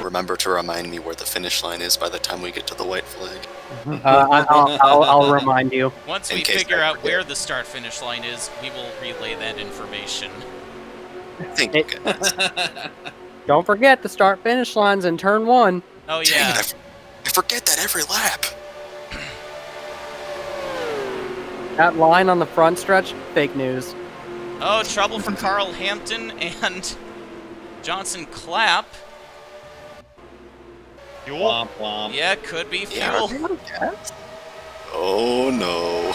remember to remind me where the finish line is by the time we get to the white flag. I'll remind you. Once In we case figure I out forget. where the start-finish line is, we will relay that information. Thank goodness. Don't forget the start-finish lines in turn 1. Oh, Dang yeah. it, I forget that every lap. That line on the front stretch, fake news. Oh, trouble for Carl Hampton and Johnson Clapp. Fuel? Womp womp. Yeah, could be Yeah. fuel. Oh no.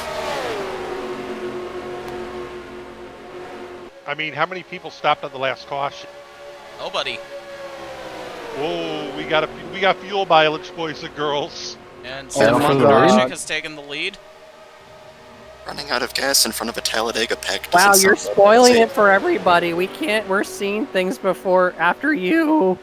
I mean, how many people stopped on the last caution? Nobody. Whoa, we got fuel mileage, boys and girls. And Oh my Stefan God. Grishik has taken the lead. Running out of gas in front of a Talladega pack. Wow, doesn't you're sound spoiling safe. it for everybody. We're seeing things after you.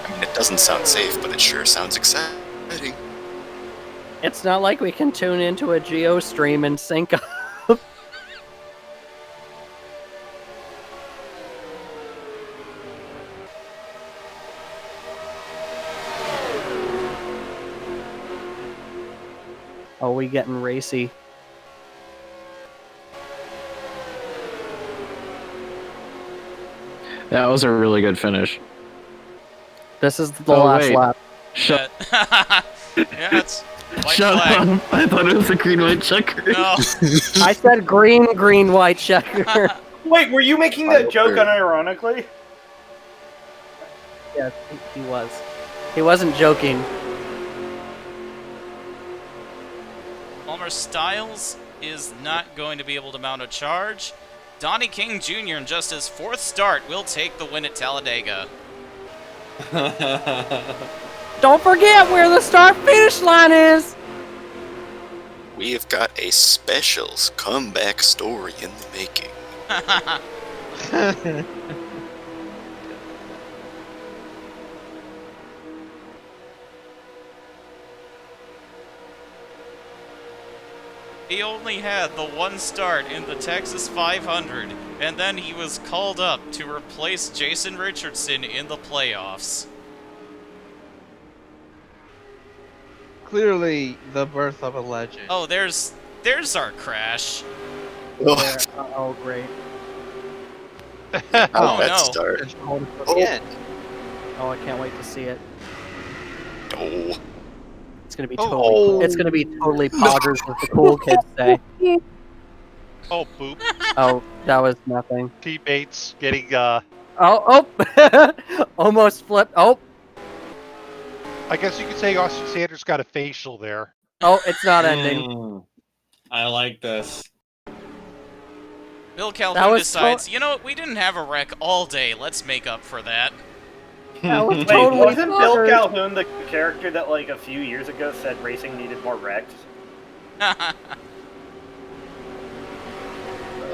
I mean, it doesn't sound safe, but it sure sounds exciting. It's not like we can tune into a geo stream and sync up. Oh, we getting racy. That was a really good finish. This is the Oh, last wait. lap. Shut, Yeah, it's white shut flag. up. I thought it was a green white checker. No. I said green, green, white checker. Wait, were you making that joke unironically? Yes, he was. He wasn't joking. Palmer Styles is not going to be able to mount a charge. Donnie King Jr. in just his 4th start will take the win at Talladega. Don't forget where the start-finish line is! We have got a specials comeback story in the making. He only had the 1 start in the Texas 500, and then he was called up to replace Jason Richardson in the playoffs. Clearly, the birth of a legend. Oh, there's our crash. There. Oh, great. Oh, Bad no. start. Again. Oh, I can't wait to see it. Oh. It's gonna be Oh. totally. It's gonna be totally poggers, as the cool kids say. Oh, boop. Oh, that was nothing. Teammates getting, Oh, almost flipped. Oh, I guess you could say Austin Sanders got a facial there. oh, it's not ending. I like this. Bill That Calhoun was decides, you know what, we didn't have a wreck all day, let's make up for that. That was Wait, totally wasn't Bill poggers. Calhoun the character that like a few years ago said racing needed more wrecks?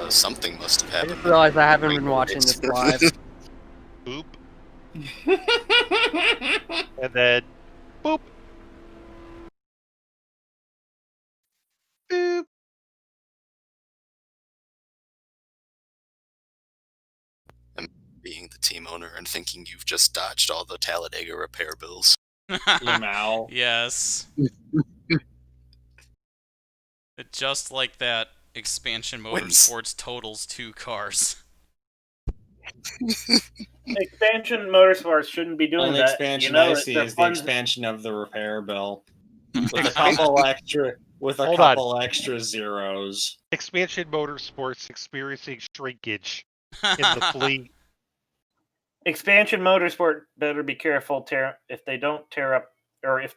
Something must have I happened. just realized I haven't been watching this live. Boop. And then, boop. Boop. Being the team owner and thinking you've just dodged all the Talladega repair bills. Lamau. Yes. Just like that, Expansion Motorsports totals 2 cars. Expansion Motorsports shouldn't be doing Only that. expansion you know, I that see their is the funds- expansion of the repair bill. With a couple extra zeros. Expansion Motorsports experiencing shrinkage in the fleet. Expansion Motorsport better be careful if they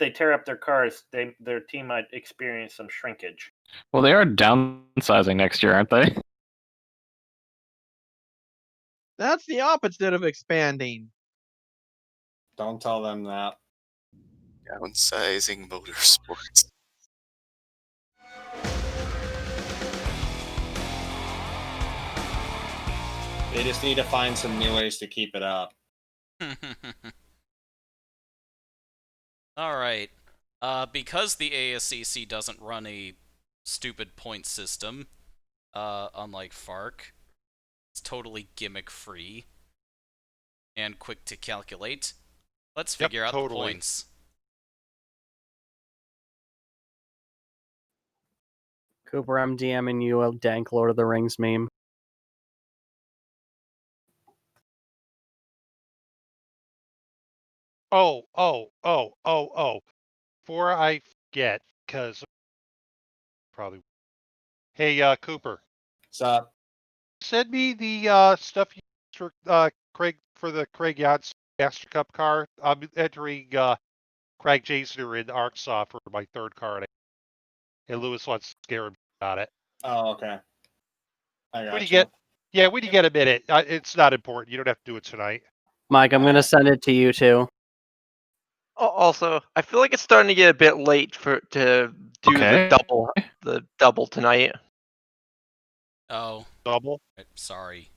tear up their cars, their team might experience some shrinkage. Well, they are downsizing next year, aren't they? That's the opposite of expanding. Don't tell them that. Downsizing motorsports. They just need to find some new ways to keep it up. All right. Because the ASCC doesn't run a stupid point system, unlike FARC, it's totally gimmick-free and quick to calculate. Let's figure out the points. Cooper, I'm DMing you a dank Lord of the Rings meme. Oh. Before I forget, because probably. Hey, Cooper. What's up? Send me the stuff you for Craig for the Craig Yachts Master Cup car. I'm entering Craig Jason in Arkansas for my third car, and Lewis wants to scare him about it. Oh, okay. I got When you get a minute, it's not important. You don't have to do it tonight. Mike, I'm gonna send it to you too. Also, I feel like it's starting to get a bit late to do the double tonight. Oh. Double? Sorry.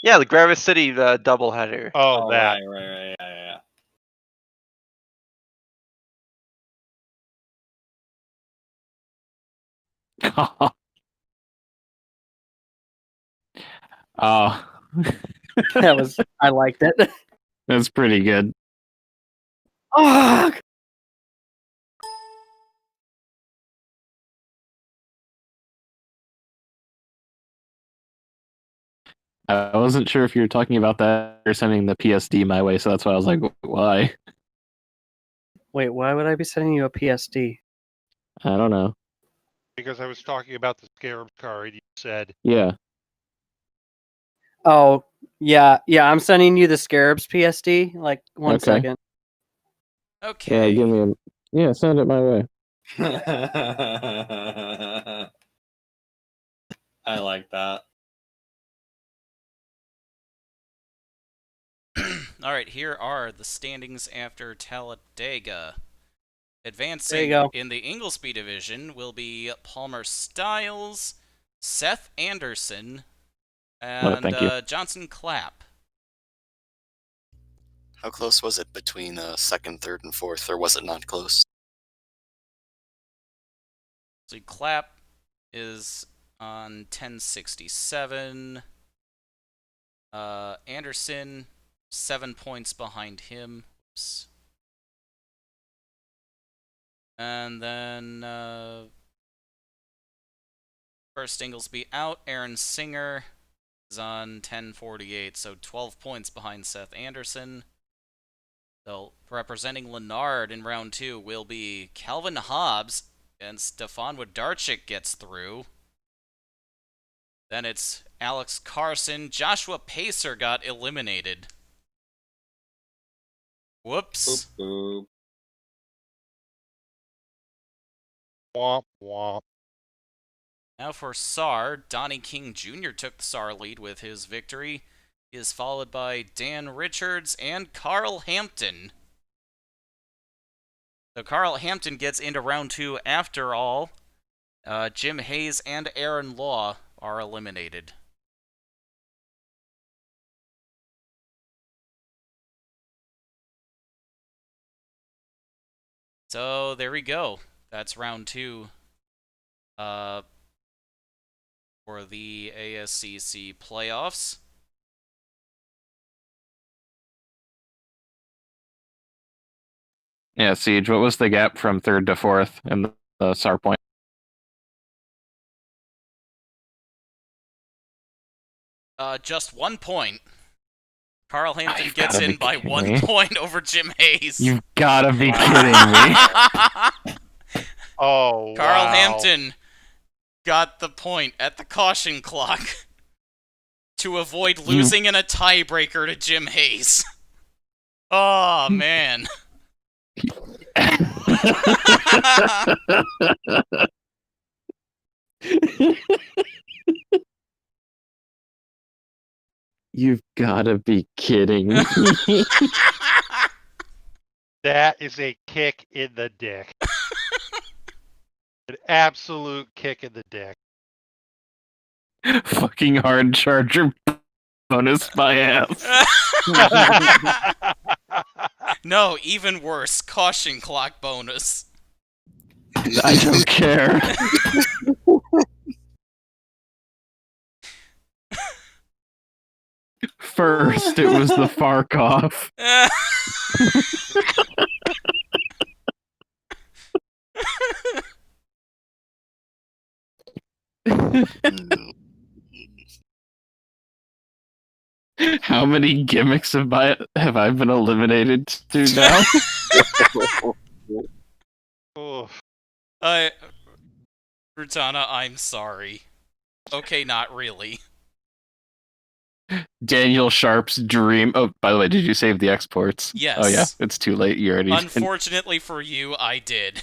Yeah, the Gravis City double header. Oh, that. Right, yeah. Oh. I liked it. That's pretty good. Oh! I wasn't sure if you were talking about that or sending the PSD my way, so that's why I was like, why? Wait, why would I be sending you a PSD? I don't know. Because I was talking about the Scarab car, and you said. Yeah. Oh, yeah, I'm sending you the Scarabs PSD. Like, one Okay. second. Okay. Yeah, give me yeah, send it my way. I like that. Alright, here are the standings after Talladega. Advancing There you go. in the Inglesby division will be Palmer Styles, Seth Anderson, and thank you. Johnson Clapp. How close was it between second, third, and fourth, or was it not close? So Clapp is on 1067. Anderson, 7 points behind him. Oops. And then first Inglesby out. Aaron Singer is on 1048, so 12 points behind Seth Anderson. So representing Lennard in round 2 will be Calvin Hobbs, and Stefan Wodarczyk gets through. Then it's Alex Carson. Joshua Pacer got eliminated. Whoops. Boop. Womp womp. Now for SAR, Donnie King Jr. took the SAR lead with his victory. He is followed by Dan Richards and Carl Hampton. So Carl Hampton gets into round 2 after all. Jim Hayes and Aaron Law are eliminated. So there we go. That's round 2 for the ASCC playoffs. Yeah, Siege, what was the gap from third to fourth in the SAR point? Just 1 point. Carl Hampton gets in by 1 point over Jim Hayes. You've gotta be kidding me. Oh, Carl Hampton got the point at the caution clock to avoid losing in a tiebreaker to Jim Hayes. Oh, man. You've gotta be kidding me. That is a kick in the dick. An absolute kick in the dick. Fucking hard charger bonus my ass. No, even worse. Caution clock bonus. I don't care. First, it was the Farkoff. How many gimmicks have I been eliminated to now? Rutana, I'm sorry. Okay, not really. Daniel Sharp's dream. Oh, by the way, did you save the exports? Yes. Oh yeah, it's too late. You already. Unfortunately for you, I did.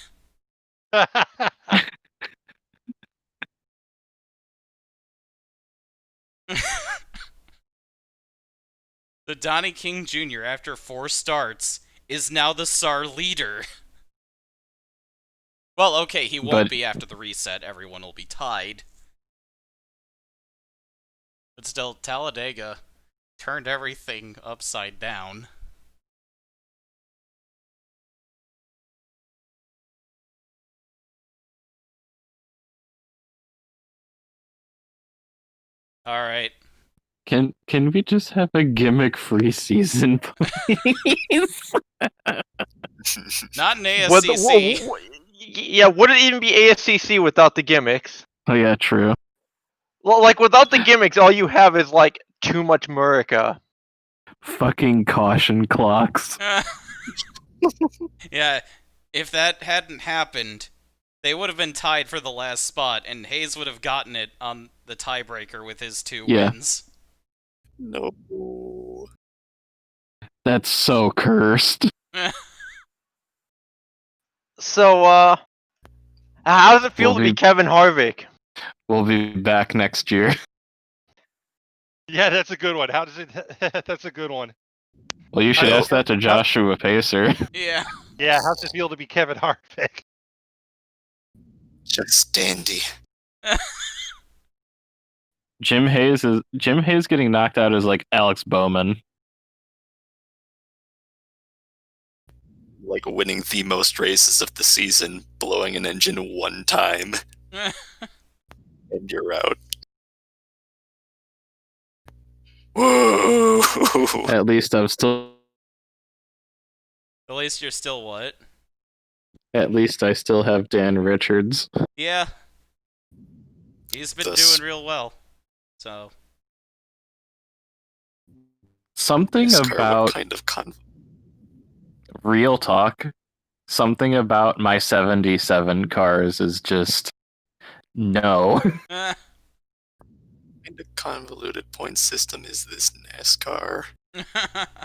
The Donnie King Jr., after 4 starts, is now the SAR leader. Well, okay, he won't be after the reset. Everyone will be tied. But still, Talladega turned everything upside down. All right. Can we just have a gimmick-free season, please? Not an ASCC. Yeah, would it even be ASCC without the gimmicks? Oh yeah, true. Well, like without the gimmicks, all you have is like too much Murica. Fucking caution clocks. Yeah, if that hadn't happened, they would have been tied for the last spot, and Hayes would have gotten it on the tiebreaker with his 2 wins. No. That's so cursed. So, how does it feel to be Kevin Harvick? We'll be back next year. Yeah, that's a good one. How does it? That's a good one. Well, you should ask that to Joshua Pacer. Yeah. Yeah, how's it feel to be Kevin Harvick? Just dandy. Jim Hayes getting knocked out is like Alex Bowman. Like winning the most races of the season, blowing an engine 1 time. And you're out. Whoa! At least I'm still. At least you're still what? At least I still have Dan Richards. Yeah. He's been doing real well. So. Something about kind of real talk. Something about my 77 cars is just no. kind of convoluted point system is this NASCAR?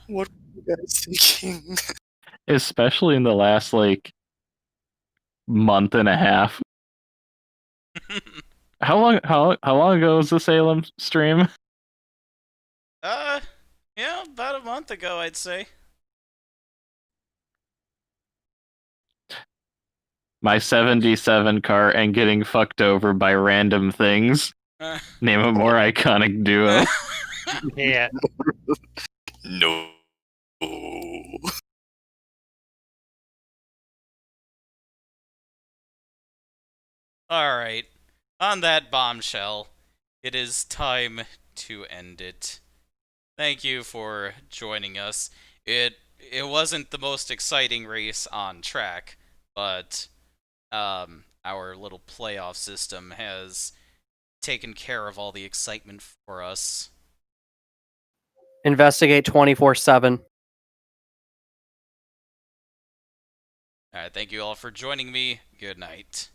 What were you guys thinking? Especially in the last like month and a half. How long ago was the Salem stream? Yeah, about a month ago, I'd say. My 77 car and getting fucked over by random things. Name a more iconic duo. Yeah. No. Alright. On that bombshell, it is time to end it. Thank you for joining us. It wasn't the most exciting race on track, but our little playoff system has taken care of all the excitement for us. Investigate 24/7. Alright, thank you all for joining me. Good night.